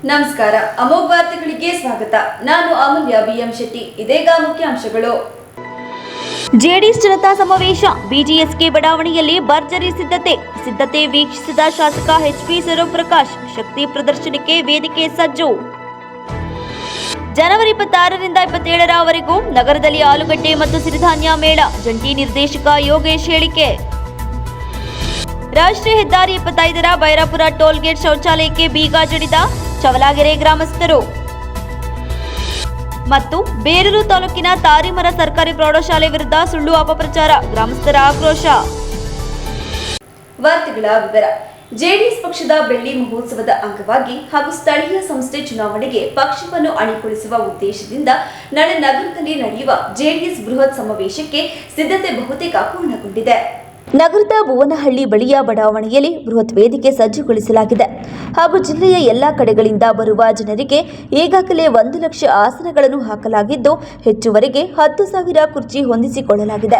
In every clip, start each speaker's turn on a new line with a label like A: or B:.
A: ನಮಸ್ಕಾರ. ಅಮೋಘ ವಾರ್ತೆಗಳಿಗೆ ಸ್ವಾಗತ. ನಾನು ಅಮೂಲ್ಯ ಬಿಎಂ ಶೆಟ್ಟಿ. ಇದೀಗ ಮುಖ್ಯಾಂಶಗಳು.
B: ಜೆಡಿಎಸ್ ಜನತಾ ಸಮಾವೇಶ, ಬಿಜಿಎಸ್ಕೆ ಬಡಾವಣೆಯಲ್ಲಿ ಭರ್ಜರಿ ಸಿದ್ಧತೆ ವೀಕ್ಷಿಸಿದ ಶಾಸಕ ಎಚ್ಪಿ ಸೂರ್ಯಪ್ರಕಾಶ್. ಶಕ್ತಿ ಪ್ರದರ್ಶನಕ್ಕೆ ವೇದಿಕೆ ಸಜ್ಜು. ಜನವರಿ 26ರಿಂದ 27ರವರೆಗೂ ನಗರದಲ್ಲಿ ಆಲೂಗಡ್ಡೆ ಮತ್ತು ಸಿರಿಧಾನ್ಯ ಮೇಳ, ಜಂಟಿ ನಿರ್ದೇಶಕ ಯೋಗೇಶ್ ಹೇಳಿಕೆ. ರಾಷ್ಟ್ರೀಯ ಹೆದ್ದಾರಿ 25ರ ಬೈರಾಪುರ ಟೋಲ್ಗೇಟ್ ಶೌಚಾಲಯಕ್ಕೆ ಬೀಗ ಜಡಿದ ಚವಲಾಗೆರೆ ಗ್ರಾಮಸ್ಥರು. ಮತ್ತು ಬೇರೂರು ತಾಲೂಕಿನ ತಾರಿಮರ ಸರ್ಕಾರಿ ಪ್ರೌಢಶಾಲೆ ವಿರುದ್ಧ ಸುಳ್ಳು ಅಪಪ್ರಚಾರ, ಗ್ರಾಮಸ್ಥರ ಆಕ್ರೋಶ.
A: ವಾರ್ತೆಗಳ ವಿವರ. ಜೆಡಿಎಸ್ ಪಕ್ಷದ ಬೆಳ್ಳಿ ಮಹೋತ್ಸವದ ಅಂಗವಾಗಿ ಹಾಗೂ ಸ್ಥಳೀಯ ಸಂಸ್ಥೆ ಚುನಾವಣೆಗೆ ಪಕ್ಷವನ್ನು ಅಣಿಗೊಳಿಸುವ ಉದ್ದೇಶದಿಂದ ನಾಳೆ ನಗರದಲ್ಲಿ ನಡೆಯುವ ಜೆಡಿಎಸ್ ಬೃಹತ್ ಸಮಾವೇಶಕ್ಕೆ ಸಿದ್ಧತೆ ಬಹುತೇಕ ಪೂರ್ಣಗೊಂಡಿದೆ.
B: ನಗರದ ಭುವನಹಳ್ಳಿ ಬಳಿಯ ಬಡಾವಣೆಯಲ್ಲಿ ಬೃಹತ್ ವೇದಿಕೆ ಸಜ್ಜುಗೊಳಿಸಲಾಗಿದೆ ಹಾಗೂ ಜಿಲ್ಲೆಯ ಎಲ್ಲಾ ಕಡೆಗಳಿಂದ ಬರುವ ಜನರಿಗೆ ಈಗಾಗಲೇ 1 ಲಕ್ಷ ಆಸನಗಳನ್ನು ಹಾಕಲಾಗಿದ್ದು, ಹೆಚ್ಚುವರಿಗೆ 10,000 ಕುರ್ಚಿ ಹೊಂದಿಸಿಕೊಳ್ಳಲಾಗಿದೆ.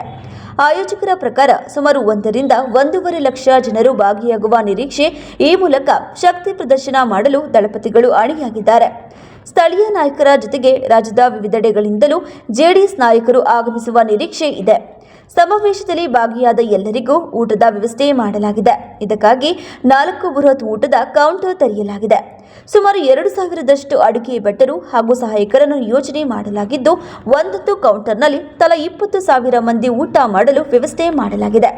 B: ಆಯೋಜಕರ ಪ್ರಕಾರ ಸುಮಾರು 1ರಿಂದ 1.5 ಲಕ್ಷ ಜನರು ಭಾಗಿಯಾಗುವ ನಿರೀಕ್ಷೆ. ಈ ಮೂಲಕ ಶಕ್ತಿ ಪ್ರದರ್ಶನ ಮಾಡಲು ದಳಪತಿಗಳು ಅಣಿಯಾಗಿದ್ದಾರೆ. ಸ್ಥಳೀಯ ನಾಯಕರ ಜೊತೆಗೆ ರಾಜ್ಯದ ವಿವಿಧೆಡೆಗಳಿಂದಲೂ ಜೆಡಿಎಸ್ ನಾಯಕರು ಆಗಮಿಸುವ ನಿರೀಕ್ಷೆ ಇದೆ. ಸಮಾವೇಶದಲ್ಲಿ ಭಾಗಿಯಾದ ಎಲ್ಲರಿಗೂ ಊಟದ ವ್ಯವಸ್ಥೆ ಮಾಡಲಾಗಿದೆ. ಇದಕ್ಕಾಗಿ 4 ಬೃಹತ್ ಊಟದ ಕೌಂಟರ್ ತೆರೆಯಲಾಗಿದೆ. ಸುಮಾರು 2,000ದಷ್ಟು ಅಡುಗೆ ಭಟ್ಟರು ಹಾಗೂ ಸಹಾಯಕರನ್ನು ನಿಯೋಜನೆ ಮಾಡಲಾಗಿದ್ದು, ಒಂದೊಂದು ಕೌಂಟರ್ನಲ್ಲಿ ತಲಾ 20,000 ಮಂದಿ ಊಟ ಮಾಡಲು ವ್ಯವಸ್ಥೆ ಮಾಡಲಾಗಿದೆ.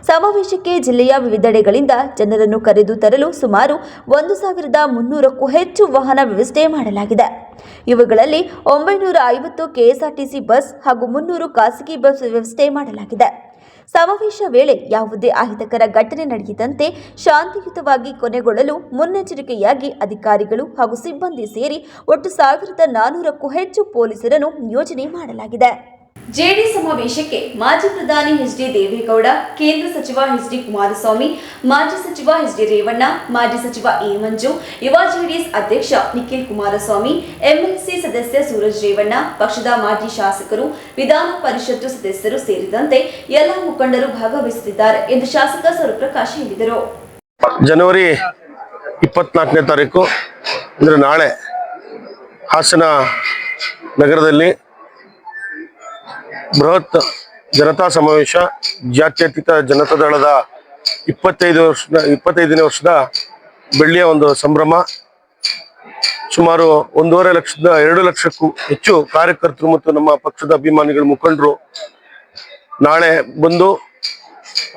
B: ಸಮಾವೇಶಕ್ಕೆ ಜಿಲ್ಲೆಯ ವಿವಿಧೆಡೆಗಳಿಂದ ಜನರನ್ನು ಕರೆದು ತರಲು ಸುಮಾರು 1,300ಕ್ಕೂ ಹೆಚ್ಚು ವಾಹನ ವ್ಯವಸ್ಥೆ ಮಾಡಲಾಗಿದೆ. ಇವುಗಳಲ್ಲಿ 950 ಕೆಎಸ್ಆರ್ಟಿಸಿ ಬಸ್ ಹಾಗೂ 300 ಖಾಸಗಿ ಬಸ್ ವ್ಯವಸ್ಥೆ ಮಾಡಲಾಗಿದೆ. ಸಮಾವೇಶ ವೇಳೆ ಯಾವುದೇ ಅಹಿತಕರ ಘಟನೆ ನಡೆಯದಂತೆ ಶಾಂತಿಯುತವಾಗಿ ಕೊನೆಗೊಳ್ಳಲು ಮುನ್ನೆಚ್ಚರಿಕೆಯಾಗಿ ಅಧಿಕಾರಿಗಳು ಹಾಗೂ ಸಿಬ್ಬಂದಿ ಸೇರಿ ಒಟ್ಟು 1,400ಕ್ಕೂ ಹೆಚ್ಚು ಪೊಲೀಸರನ್ನು ನಿಯೋಜನೆ ಮಾಡಲಾಗಿದೆ.
A: ಜೆಡಿಎಸ್ ಸಮಾವೇಶಕ್ಕೆ ಮಾಜಿ ಪ್ರಧಾನಿ ಎಚ್ ಡಿ ದೇವೇಗೌಡ, ಕೇಂದ್ರ ಸಚಿವ ಎಚ್ ಡಿ ಕುಮಾರಸ್ವಾಮಿ, ಮಾಜಿ ಸಚಿವ ಎಚ್ ಡಿ ರೇವಣ್ಣ, ಮಾಜಿ ಸಚಿವ ಎ ಮಂಜು, ಯುವ ಜೆಡಿಎಸ್ ಅಧ್ಯಕ್ಷ ನಿಖಿಲ್ ಕುಮಾರಸ್ವಾಮಿ, ಎಂಎಲ್ಸಿ ಸದಸ್ಯ ಸೂರಜ್ ರೇವಣ್ಣ, ಪಕ್ಷದ ಮಾಜಿ ಶಾಸಕರು, ವಿಧಾನ ಪರಿಷತ್ತು ಸದಸ್ಯರು ಸೇರಿದಂತೆ ಎಲ್ಲ ಮುಖಂಡರು ಭಾಗವಹಿಸುತ್ತಿದ್ದಾರೆ ಎಂದು ಶಾಸಕ ಸೂರ್ಯಪ್ರಕಾಶ್ ಹೇಳಿದರು.
C: ಜನವರಿ 24ನೇ ತಾರೀಕು ಅಂದರೆ ನಾಳೆ ಹಾಸನ ನಗರದಲ್ಲಿ ಬೃಹತ್ ಜನತಾ ಸಮಾವೇಶ, ಜಾತ್ಯತೀತ ಜನತಾ ದಳದ 25ನೇ ವರ್ಷದ ಬೆಳ್ಳಿಯ ಒಂದು ಸಂಭ್ರಮ. ಸುಮಾರು 1.5 ಲಕ್ಷದ 2 ಲಕ್ಷಕ್ಕೂ ಹೆಚ್ಚು ಕಾರ್ಯಕರ್ತರು ಮತ್ತು ನಮ್ಮ ಪಕ್ಷದ ಅಭಿಮಾನಿಗಳ ಮುಖಂಡರು ನಾಳೆ ಬಂದು,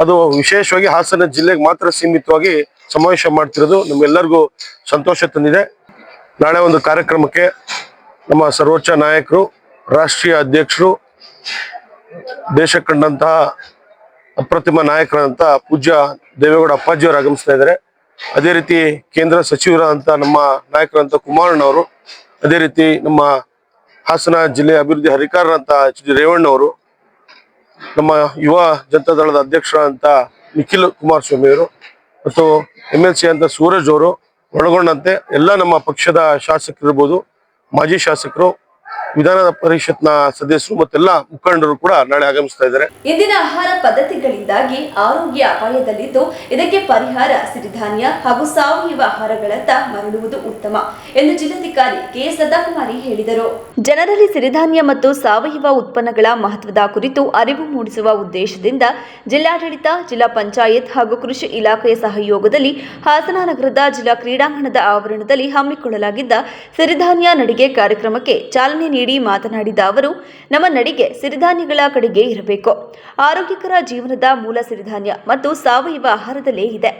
C: ಅದು ವಿಶೇಷವಾಗಿ ಹಾಸನ ಜಿಲ್ಲೆಗೆ ಮಾತ್ರ ಸೀಮಿತವಾಗಿ ಸಮಾವೇಶ ಮಾಡ್ತಿರೋದು ನಮ್ಗೆಲ್ಲರಿಗೂ ಸಂತೋಷ ತಂದಿದೆ. ನಾಳೆ ಒಂದು ಕಾರ್ಯಕ್ರಮಕ್ಕೆ ನಮ್ಮ ಸರ್ವೋಚ್ಚ ನಾಯಕರು, ರಾಷ್ಟ್ರೀಯ ಅಧ್ಯಕ್ಷರು, ದೇಶ ಕಂಡಂತಹ ಅಪ್ರತಿಮ ನಾಯಕರಂತಹ ಪೂಜ್ಯ ದೇವೇಗೌಡ ಅಪ್ಪಾಜಿಯವರು ಆಗಮಿಸ್ತಾ ಇದ್ದಾರೆ. ಅದೇ ರೀತಿ ಕೇಂದ್ರ ಸಚಿವರಂತ ನಮ್ಮ ನಾಯಕರಂತ ಕುಮಾರಣ್ಣವರು, ಅದೇ ರೀತಿ ನಮ್ಮ ಹಾಸನ ಜಿಲ್ಲೆಯ ಅಭಿವೃದ್ಧಿ ಹರಿಕಾರರಂತ ಎಚ್ ಡಿ ರೇವಣ್ಣವರು, ನಮ್ಮ ಯುವ ಜನತಾ ದಳದ ಅಧ್ಯಕ್ಷರಂತ ನಿಖಿಲ್ ಕುಮಾರಸ್ವಾಮಿಯವರು ಮತ್ತು ಎಂಎಲ್ಸಿ ಅಂತ ಸೂರಜ್ ಅವರು ಒಳಗೊಂಡಂತೆ ಎಲ್ಲ ನಮ್ಮ ಪಕ್ಷದ ಶಾಸಕರಿರ್ಬೋದು, ಮಾಜಿ ಶಾಸಕರು, ವಿಧಾನ ಪರಿಷತ್ನ ಸದಸ್ಯರು ಮತ್ತೆಲ್ಲ ಮುಖಂಡರು ಕೂಡ ನಾಳೆ ಆಗಮಿಸ್ತಾ ಇದ್ದಾರೆ.
A: ಇಂದಿನ ಆಹಾರ ಪದ್ಧತಿಗಳಿಂದಾಗಿ ಆರೋಗ್ಯ ಅಪಾಯದಲ್ಲಿದ್ದು, ಇದಕ್ಕೆ ಪರಿಹಾರ ಸಿರಿಧಾನ್ಯ ಹಾಗೂ ಸಾವಯವ ಆಹಾರಗಳತ್ತ ಮರಳುವುದು ಉತ್ತಮ ಎಂದು ಜಿಲ್ಲಾಧಿಕಾರಿ ಕೆ ಸದಾಕುಮಾರಿ ಹೇಳಿದರು.
B: ಜನರಲ್ಲಿ ಸಿರಿಧಾನ್ಯ ಮತ್ತು ಸಾವಯವ ಉತ್ಪನ್ನಗಳ ಮಹತ್ವದ ಕುರಿತು ಅರಿವು ಮೂಡಿಸುವ ಉದ್ದೇಶದಿಂದ ಜಿಲ್ಲಾಡಳಿತ, ಜಿಲ್ಲಾ ಪಂಚಾಯತ್ ಹಾಗೂ ಕೃಷಿ ಇಲಾಖೆಯ ಸಹಯೋಗದಲ್ಲಿ ಹಾಸನ ನಗರದ ಜಿಲ್ಲಾ ಕ್ರೀಡಾಂಗಣದ ಆವರಣದಲ್ಲಿ ಹಮ್ಮಿಕೊಳ್ಳಲಾಗಿದ್ದ ಸಿರಿಧಾನ್ಯ ನಡಿಗೆ ಕಾರ್ಯಕ್ರಮಕ್ಕೆ ಚಾಲನೆ ನೀಡಿ ಮಾತನಾಡಿದ ಅವರು, ನಮ್ಮ ನಡಿಗೆ ಸಿರಿಧಾನ್ಯಗಳ ಕಡೆಗೆ ಇರಬೇಕು. ಆರೋಗ್ಯಕರ ಜೀವನದ ಮೂಲ ಸಿರಿಧಾನ್ಯ ಮತ್ತು ಸಾವಯವ ಆಹಾರದಲ್ಲೇ ಇದೆ.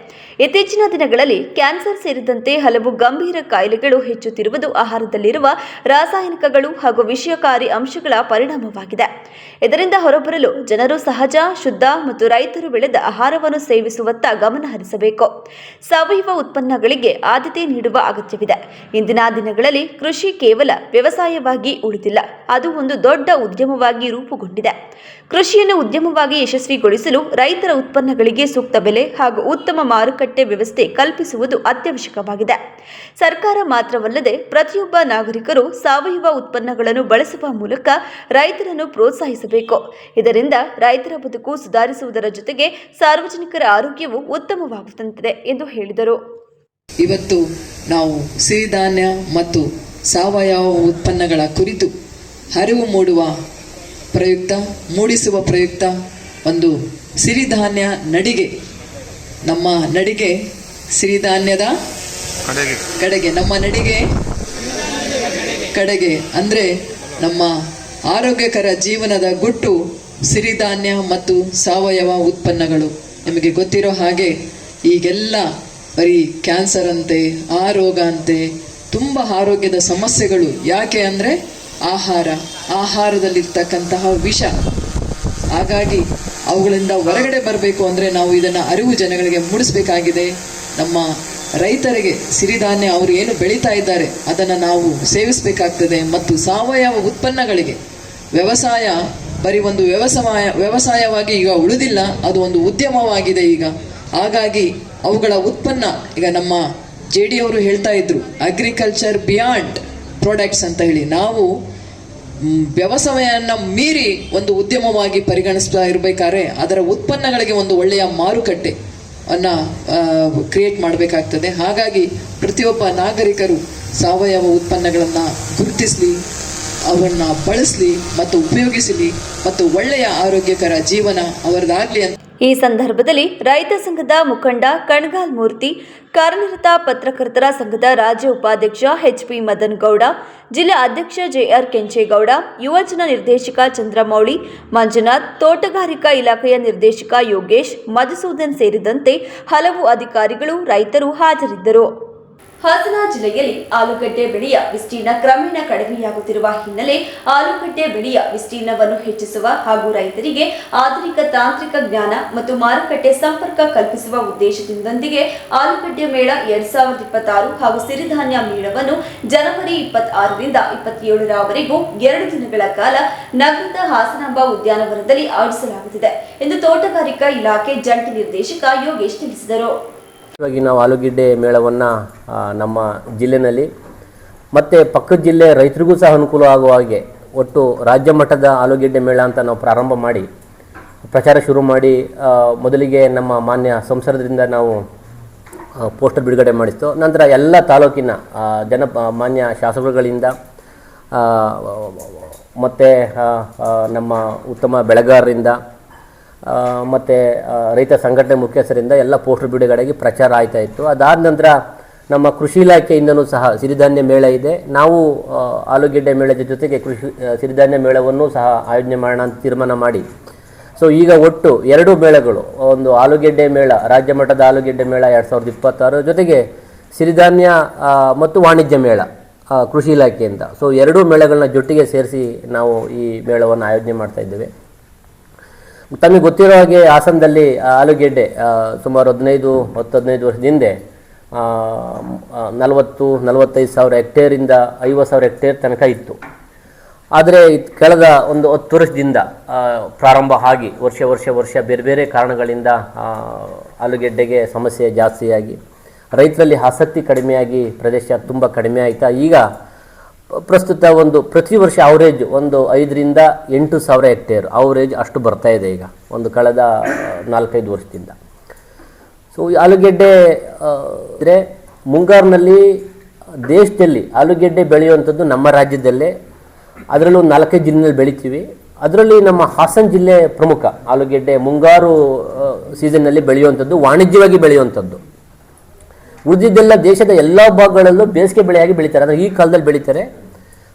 B: ಇತ್ತೀಚಿನ ದಿನಗಳಲ್ಲಿ ಕ್ಯಾನ್ಸರ್ ಸೇರಿದಂತೆ ಹಲವು ಗಂಭೀರ ಕಾಯಿಲೆಗಳು ಹೆಚ್ಚುತ್ತಿರುವುದು ಆಹಾರದಲ್ಲಿರುವ ರಾಸಾಯನಿಕಗಳು ಹಾಗೂ ವಿಷಕಾರಿ ಅಂಶಗಳ ಪರಿಣಾಮವಾಗಿದೆ. ಇದರಿಂದ ಹೊರಬರಲು ಜನರು ಸಹಜ, ಶುದ್ಧ ಮತ್ತು ರೈತರು ಬೆಳೆದ ಆಹಾರವನ್ನು ಸೇವಿಸುವತ್ತ ಗಮನ ಹರಿಸಬೇಕು. ಸಾವಯವ ಉತ್ಪನ್ನಗಳಿಗೆ ಆದ್ಯತೆ ನೀಡುವ ಅಗತ್ಯವಿದೆ. ಇಂದಿನ ದಿನಗಳಲ್ಲಿ ಕೃಷಿ ಕೇವಲ ವ್ಯವಸಾಯವಾಗಿ ಉಳಿದಿಲ್ಲ, ಅದು ಒಂದು ದೊಡ್ಡ ಉದ್ಯಮವಾಗಿ ರೂಪುಗೊಂಡಿದೆ. ಕೃಷಿಯನ್ನು ಉದ್ಯಮವಾಗಿ ಯಶಸ್ವಿಗೊಳಿಸಲು ರೈತರ ಉತ್ಪನ್ನಗಳಿಗೆ ಸೂಕ್ತ ಬೆಲೆ ಹಾಗೂ ಉತ್ತಮ ಮಾರುಕಟ್ಟೆ ವ್ಯವಸ್ಥೆ ಕಲ್ಪಿಸುವುದು ಅತ್ಯವಶ್ಯಕವಾಗಿದೆ. ಸರ್ಕಾರ ಮಾತ್ರವಲ್ಲದೆ ಪ್ರತಿಯೊಬ್ಬ ನಾಗರಿಕರು ಸಾವಯವ ಉತ್ಪನ್ನಗಳನ್ನು ಬಳಸುವ ಮೂಲಕ ರೈತರನ್ನು ಪ್ರೋತ್ಸಾಹಿಸಬೇಕು. ಇದರಿಂದ ರೈತರ ಬದುಕು ಸುಧಾರಿಸುವುದರ ಜೊತೆಗೆ ಸಾರ್ವಜನಿಕರ ಆರೋಗ್ಯವು ಉತ್ತಮವಾಗುತ್ತದೆ ಎಂದು ಹೇಳಿದರು.
D: ಇವತ್ತು ನಾವು ಸಿರಿಧಾನ್ಯ ಮತ್ತು ಸಾವಯವ ಉತ್ಪನ್ನಗಳ ಕುರಿತು ಅರಿವು ಮೂಡಿಸುವ ಪ್ರಯುಕ್ತ ಒಂದು ಸಿರಿಧಾನ್ಯ ನಡಿಗೆ, ನಮ್ಮ ನಡಿಗೆ ಸಿರಿಧಾನ್ಯದ ಕಡೆಗೆ, ನಮ್ಮ ನಡಿಗೆ ಕಡೆಗೆ ಅಂದರೆ ನಮ್ಮ ಆರೋಗ್ಯಕರ ಜೀವನದ ಗುಟ್ಟು ಸಿರಿಧಾನ್ಯ ಮತ್ತು ಸಾವಯವ ಉತ್ಪನ್ನಗಳು. ನಿಮಗೆ ಗೊತ್ತಿರೋ ಹಾಗೆ ಈಗೆಲ್ಲ ಬರೀ ಕ್ಯಾನ್ಸರ್ ಅಂತೆ, ಆ ರೋಗ ಅಂತೆ, ತುಂಬ ಆರೋಗ್ಯದ ಸಮಸ್ಯೆಗಳು. ಯಾಕೆ ಅಂದರೆ ಆಹಾರದಲ್ಲಿರ್ತಕ್ಕಂತಹ ವಿಷ. ಹಾಗಾಗಿ ಅವುಗಳಿಂದ ಹೊರಗಡೆ ಬರಬೇಕು ಅಂದರೆ ನಾವು ಇದನ್ನು ಅರಿವು ಜನಗಳಿಗೆ ಮೂಡಿಸಬೇಕಾಗಿದೆ. ನಮ್ಮ ರೈತರಿಗೆ ಸಿರಿಧಾನ್ಯ ಅವರು ಏನು ಬೆಳೀತಾ ಇದ್ದಾರೆ ಅದನ್ನು ನಾವು ಸೇವಿಸಬೇಕಾಗ್ತದೆ. ಮತ್ತು ಸಾವಯವ ಉತ್ಪನ್ನಗಳಿಗೆ ವ್ಯವಸಾಯ ಬರೀ ಒಂದು ವ್ಯವಸಾಯವಾಗಿ ಈಗ ಉಳಿದಿಲ್ಲ, ಅದು ಒಂದು ಉದ್ಯಮವಾಗಿದೆ ಈಗ. ಹಾಗಾಗಿ ಅವುಗಳ ಉತ್ಪನ್ನ, ಈಗ ನಮ್ಮ JD ಅವರು ಹೇಳ್ತಾ ಇದ್ರು ಅಗ್ರಿಕಲ್ಚರ್ ಬಿಯಾಂಡ್ ಪ್ರಾಡಕ್ಟ್ಸ್ ಅಂತ ಹೇಳಿ, ನಾವು ವ್ಯವಸಾಯವನ್ನು ಮೀರಿ ಒಂದು ಉದ್ಯಮವಾಗಿ ಪರಿಗಣಿಸ್ತಾ ಇರಬೇಕಾದ್ರೆ ಅದರ ಉತ್ಪನ್ನಗಳಿಗೆ ಒಂದು ಒಳ್ಳೆಯ ಮಾರುಕಟ್ಟೆ ಕ್ರಿಯೇಟ್ ಮಾಡಬೇಕಾಗ್ತದೆ. ಹಾಗಾಗಿ ಪ್ರತಿಯೊಬ್ಬ ನಾಗರಿಕರು ಸಾವಯವ ಉತ್ಪನ್ನಗಳನ್ನು ಗುರುತಿಸಲಿ, ಅವನ್ನು ಬಳಸಲಿ ಮತ್ತು ಉಪಯೋಗಿಸಲಿ ಮತ್ತು ಒಳ್ಳೆಯ ಆರೋಗ್ಯಕರ ಜೀವನ ಅವರದಾಗಲಿ ಅಂತ.
B: ಈ ಸಂದರ್ಭದಲ್ಲಿ ರೈತ ಸಂಘದ ಮುಖಂಡ ಕಣಗಾಲ್ ಮೂರ್ತಿ, ಕಾರ್ಯನಿರತ ಪತ್ರಕರ್ತರ ಸಂಘದ ರಾಜ್ಯ ಉಪಾಧ್ಯಕ್ಷ HP ಮದನ್ ಗೌಡ, ಜಿಲ್ಲಾ ಅಧ್ಯಕ್ಷ JR ಕೆಂಚೇಗೌಡ, ಯುವಜನ ನಿರ್ದೇಶಕ ಚಂದ್ರಮೌಳಿ, ಮಂಜುನಾಥ್, ತೋಟಗಾರಿಕಾ ಇಲಾಖೆಯ ನಿರ್ದೇಶಕ ಯೋಗೇಶ್, ಮಧುಸೂದನ್ ಸೇರಿದಂತೆ ಹಲವು ಅಧಿಕಾರಿಗಳು, ರೈತರು ಹಾಜರಿದ್ದರು.
A: ಹಾಸನ ಜಿಲ್ಲೆಯಲ್ಲಿ ಆಲೂಗಡ್ಡೆ ಬೆಳೆಯ ವಿಸ್ತೀರ್ಣ ಕ್ರಮೇಣ ಕಡಿಮೆಯಾಗುತ್ತಿರುವ ಹಿನ್ನೆಲೆ ಆಲೂಗಡ್ಡೆ ಬೆಳೆಯ ವಿಸ್ತೀರ್ಣವನ್ನು ಹೆಚ್ಚಿಸುವ ಹಾಗೂ ರೈತರಿಗೆ ಆಧುನಿಕ ತಾಂತ್ರಿಕ ಜ್ಞಾನ ಮತ್ತು ಮಾರುಕಟ್ಟೆ ಸಂಪರ್ಕ ಕಲ್ಪಿಸುವ ಉದ್ದೇಶದಿಂದೊಂದಿಗೆ ಆಲೂಗಡ್ಡೆ ಮೇಳ 2026 ಹಾಗೂ ಸಿರಿಧಾನ್ಯ ಮೇಳವನ್ನು ಜನವರಿ 26ರಿಂದ 27ರವರೆಗೂ 2 ದಿನಗಳ ಕಾಲ ನಗರದ ಹಾಸನಾಂಬ ಉದ್ಯಾನವನದಲ್ಲಿ ಆಯೋಜಿಸಲಾಗುತ್ತಿದೆ ಎಂದು ತೋಟಗಾರಿಕಾ ಇಲಾಖೆ ಜಂಟಿ ನಿರ್ದೇಶಕ ಯೋಗೇಶ್ ತಿಳಿಸಿದರು.
E: ನಾವು ಆಲೂಗೆಡ್ಡೆ ಮೇಳವನ್ನು ನಮ್ಮ ಜಿಲ್ಲೆಯಲ್ಲಿ ಮತ್ತು ಪಕ್ಕದ ಜಿಲ್ಲೆ ರೈತರಿಗೂ ಸಹ ಅನುಕೂಲ ಆಗುವ ಹಾಗೆ ಒಟ್ಟು ರಾಜ್ಯ ಮಟ್ಟದ ಆಲೂಗೆಡ್ಡೆ ಮೇಳ ಅಂತ ನಾವು ಪ್ರಾರಂಭ ಮಾಡಿ ಪ್ರಚಾರ ಶುರು ಮಾಡಿ, ಮೊದಲಿಗೆ ನಮ್ಮ ಮಾನ್ಯ ಸಂಸದರಿಂದ ನಾವು ಪೋಸ್ಟರ್ ಬಿಡುಗಡೆ ಮಾಡಿಸ್ತು. ನಂತರ ಎಲ್ಲ ತಾಲೂಕಿನ ಮಾನ್ಯ ಶಾಸಕರುಗಳಿಂದ ಮತ್ತು ನಮ್ಮ ಉತ್ತಮ ಬೆಳೆಗಾರರಿಂದ ಮತ್ತು ರೈತ ಸಂಘಟನೆ ಮುಖ್ಯಸ್ಥರಿಂದ ಎಲ್ಲ ಪೋಸ್ಟರ್ ಬಿಡುಗಡೆಗೆ ಪ್ರಚಾರ ಆಯ್ತಾ ಇತ್ತು. ಅದಾದ ನಂತರ ನಮ್ಮ ಕೃಷಿ ಇಲಾಖೆಯಿಂದನೂ ಸಹ ಸಿರಿಧಾನ್ಯ ಮೇಳ ಇದೆ. ನಾವು ಆಲೂಗೆಡ್ಡೆ ಮೇಳದ ಜೊತೆಗೆ ಸಿರಿಧಾನ್ಯ ಮೇಳವನ್ನು ಸಹ ಆಯೋಜನೆ ಮಾಡೋಣ ಅಂತ ತೀರ್ಮಾನ ಮಾಡಿ, ಸೊ ಈಗ ಒಟ್ಟು 2 ಮೇಳಗಳು, ಒಂದು ಆಲೂಗೆಡ್ಡೆ ಮೇಳ, ರಾಜ್ಯ ಮಟ್ಟದ ಆಲೂಗೆಡ್ಡೆ ಮೇಳ 2026 ಜೊತೆಗೆ ಸಿರಿಧಾನ್ಯ ಮತ್ತು ವಾಣಿಜ್ಯ ಮೇಳ ಕೃಷಿ ಇಲಾಖೆಯಿಂದ. ಸೊ 2 ಮೇಳಗಳನ್ನ ಜೊಟ್ಟಿಗೆ ಸೇರಿಸಿ ನಾವು ಈ ಮೇಳವನ್ನು ಆಯೋಜನೆ ಮಾಡ್ತಾ ಇದ್ದೇವೆ. ತಮಗೆ ಗೊತ್ತಿರೋ ಹಾಗೆ ಹಾಸನದಲ್ಲಿ ಆಲೂಗೆಡ್ಡೆ ಸುಮಾರು 15 ವರ್ಷದ ಹಿಂದೆ 40-45 ಸಾವಿರ ಹೆಕ್ಟೇರಿಂದ 50,000 ಹೆಕ್ಟೇರ್ ತನಕ ಇತ್ತು. ಆದರೆ ಕಳೆದ ಒಂದು 10 ವರ್ಷದಿಂದ ಪ್ರಾರಂಭ ಆಗಿ ವರ್ಷ ಬೇರೆ ಬೇರೆ ಕಾರಣಗಳಿಂದ ಆಲೂಗೆಡ್ಡೆಗೆ ಸಮಸ್ಯೆ ಜಾಸ್ತಿಯಾಗಿ ರೈತರಲ್ಲಿ ಆಸಕ್ತಿ ಕಡಿಮೆಯಾಗಿ ಪ್ರದೇಶ ತುಂಬ ಕಡಿಮೆ ಆಯಿತಾ. ಈಗ ಪ್ರಸ್ತುತ ಪ್ರತಿ ವರ್ಷ ಅವರೇಜ್ 5,000 to 8,000 ಹೆಕ್ಟೇರ್ ಅವರೇಜ್ ಅಷ್ಟು ಬರ್ತಾ ಇದೆ ಈಗ ಒಂದು ಕಳೆದ 4-5 ವರ್ಷದಿಂದ. ಸೊ ಆಲೂಗೆಡ್ಡೆ ಅಂದರೆ ಮುಂಗಾರಿನಲ್ಲಿ ದೇಶದಲ್ಲಿ ಆಲೂಗೆಡ್ಡೆ ಬೆಳೆಯುವಂಥದ್ದು ನಮ್ಮ ರಾಜ್ಯದಲ್ಲೇ, ಅದರಲ್ಲೂ 4 ಜಿಲ್ಲೆಯಲ್ಲಿ ಬೆಳಿತೀವಿ. ಅದರಲ್ಲಿ ನಮ್ಮ ಹಾಸನ ಜಿಲ್ಲೆ ಪ್ರಮುಖ. ಆಲೂಗೆಡ್ಡೆ ಮುಂಗಾರು ಸೀಸನ್ನಲ್ಲಿ ಬೆಳೆಯುವಂಥದ್ದು, ವಾಣಿಜ್ಯವಾಗಿ ಬೆಳೆಯುವಂಥದ್ದು. ಉಳಿದಿದ್ದೆಲ್ಲ ದೇಶದ ಎಲ್ಲ ಭಾಗಗಳಲ್ಲೂ ಬೇಸಿಗೆ ಬೆಳೆಯಾಗಿ ಬೆಳೀತಾರೆ, ಅಂದರೆ ಈ ಕಾಲದಲ್ಲಿ ಬೆಳೀತಾರೆ.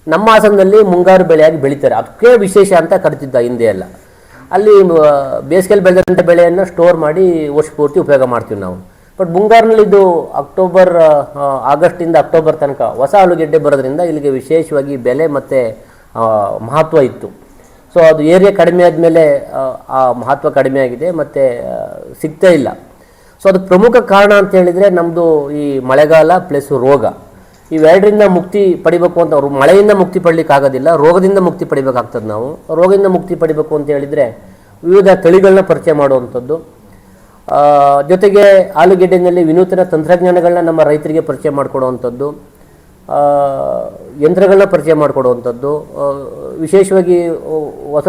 E: ನಮ್ಮ ಹಾಸನದಲ್ಲಿ ಮುಂಗಾರು ಬೆಳೆಯಾಗಿ ಬೆಳೀತಾರೆ. ಅದಕ್ಕೆ ವಿಶೇಷ ಅಂತ ಕರಿತಿದ್ದ ಹಿಂದೆ ಎಲ್ಲ. ಅಲ್ಲಿ ಬೇಸಿಗೆಯಲ್ಲಿ ಬೆಳೆದಂಥ ಬೆಳೆಯನ್ನು ಸ್ಟೋರ್ ಮಾಡಿ ವರ್ಷ ಪೂರ್ತಿ ಉಪಯೋಗ ಮಾಡ್ತೀವಿ ನಾವು. ಬಟ್ ಮುಂಗಾರಿನಲ್ಲಿ ಇದು ಆಗಸ್ಟಿಂದ ಅಕ್ಟೋಬರ್ ತನಕ ಹೊಸ ಆಲೂಗೆಡ್ಡೆ ಬರೋದ್ರಿಂದ ಇಲ್ಲಿಗೆ ವಿಶೇಷವಾಗಿ ಬೆಲೆ ಮತ್ತು ಮಹತ್ವ ಇತ್ತು. ಸೊ ಅದು ಏರಿಯಾ ಕಡಿಮೆ ಆದಮೇಲೆ ಆ ಮಹತ್ವ ಕಡಿಮೆ ಆಗಿದೆ ಮತ್ತು ಸಿಗ್ತಾ ಇಲ್ಲ. ಸೊ ಅದಕ್ಕೆ ಪ್ರಮುಖ ಕಾರಣ ಅಂತ ಹೇಳಿದರೆ ನಮ್ಮದು ಈ ಮಳೆಗಾಲ ಪ್ಲಸ್ ರೋಗ, ಇವೆರಡರಿಂದ ಮುಕ್ತಿ ಪಡಿಬೇಕು ಅಂತ. ಮಳೆಯಿಂದ ಮುಕ್ತಿ ಪಡಲಿಕ್ಕೆ ಆಗೋದಿಲ್ಲ, ರೋಗದಿಂದ ಮುಕ್ತಿ ಪಡಿಬೇಕಾಗ್ತದೆ. ನಾವು ರೋಗದಿಂದ ಮುಕ್ತಿ ಪಡಿಬೇಕು ಅಂತ ಹೇಳಿದರೆ ವಿವಿಧ ತಳಿಗಳನ್ನ ಪರಿಚಯ ಮಾಡುವಂಥದ್ದು, ಜೊತೆಗೆ ಆಲೂಗೆಡ್ಡೆಯಲ್ಲಿ ವಿನೂತನ ತಂತ್ರಜ್ಞಾನಗಳನ್ನ ನಮ್ಮ ರೈತರಿಗೆ ಪರಿಚಯ ಮಾಡಿಕೊಡುವಂಥದ್ದು, ಯಂತ್ರಗಳನ್ನ ಪರಿಚಯ ಮಾಡಿಕೊಡುವಂಥದ್ದು, ವಿಶೇಷವಾಗಿ ಹೊಸ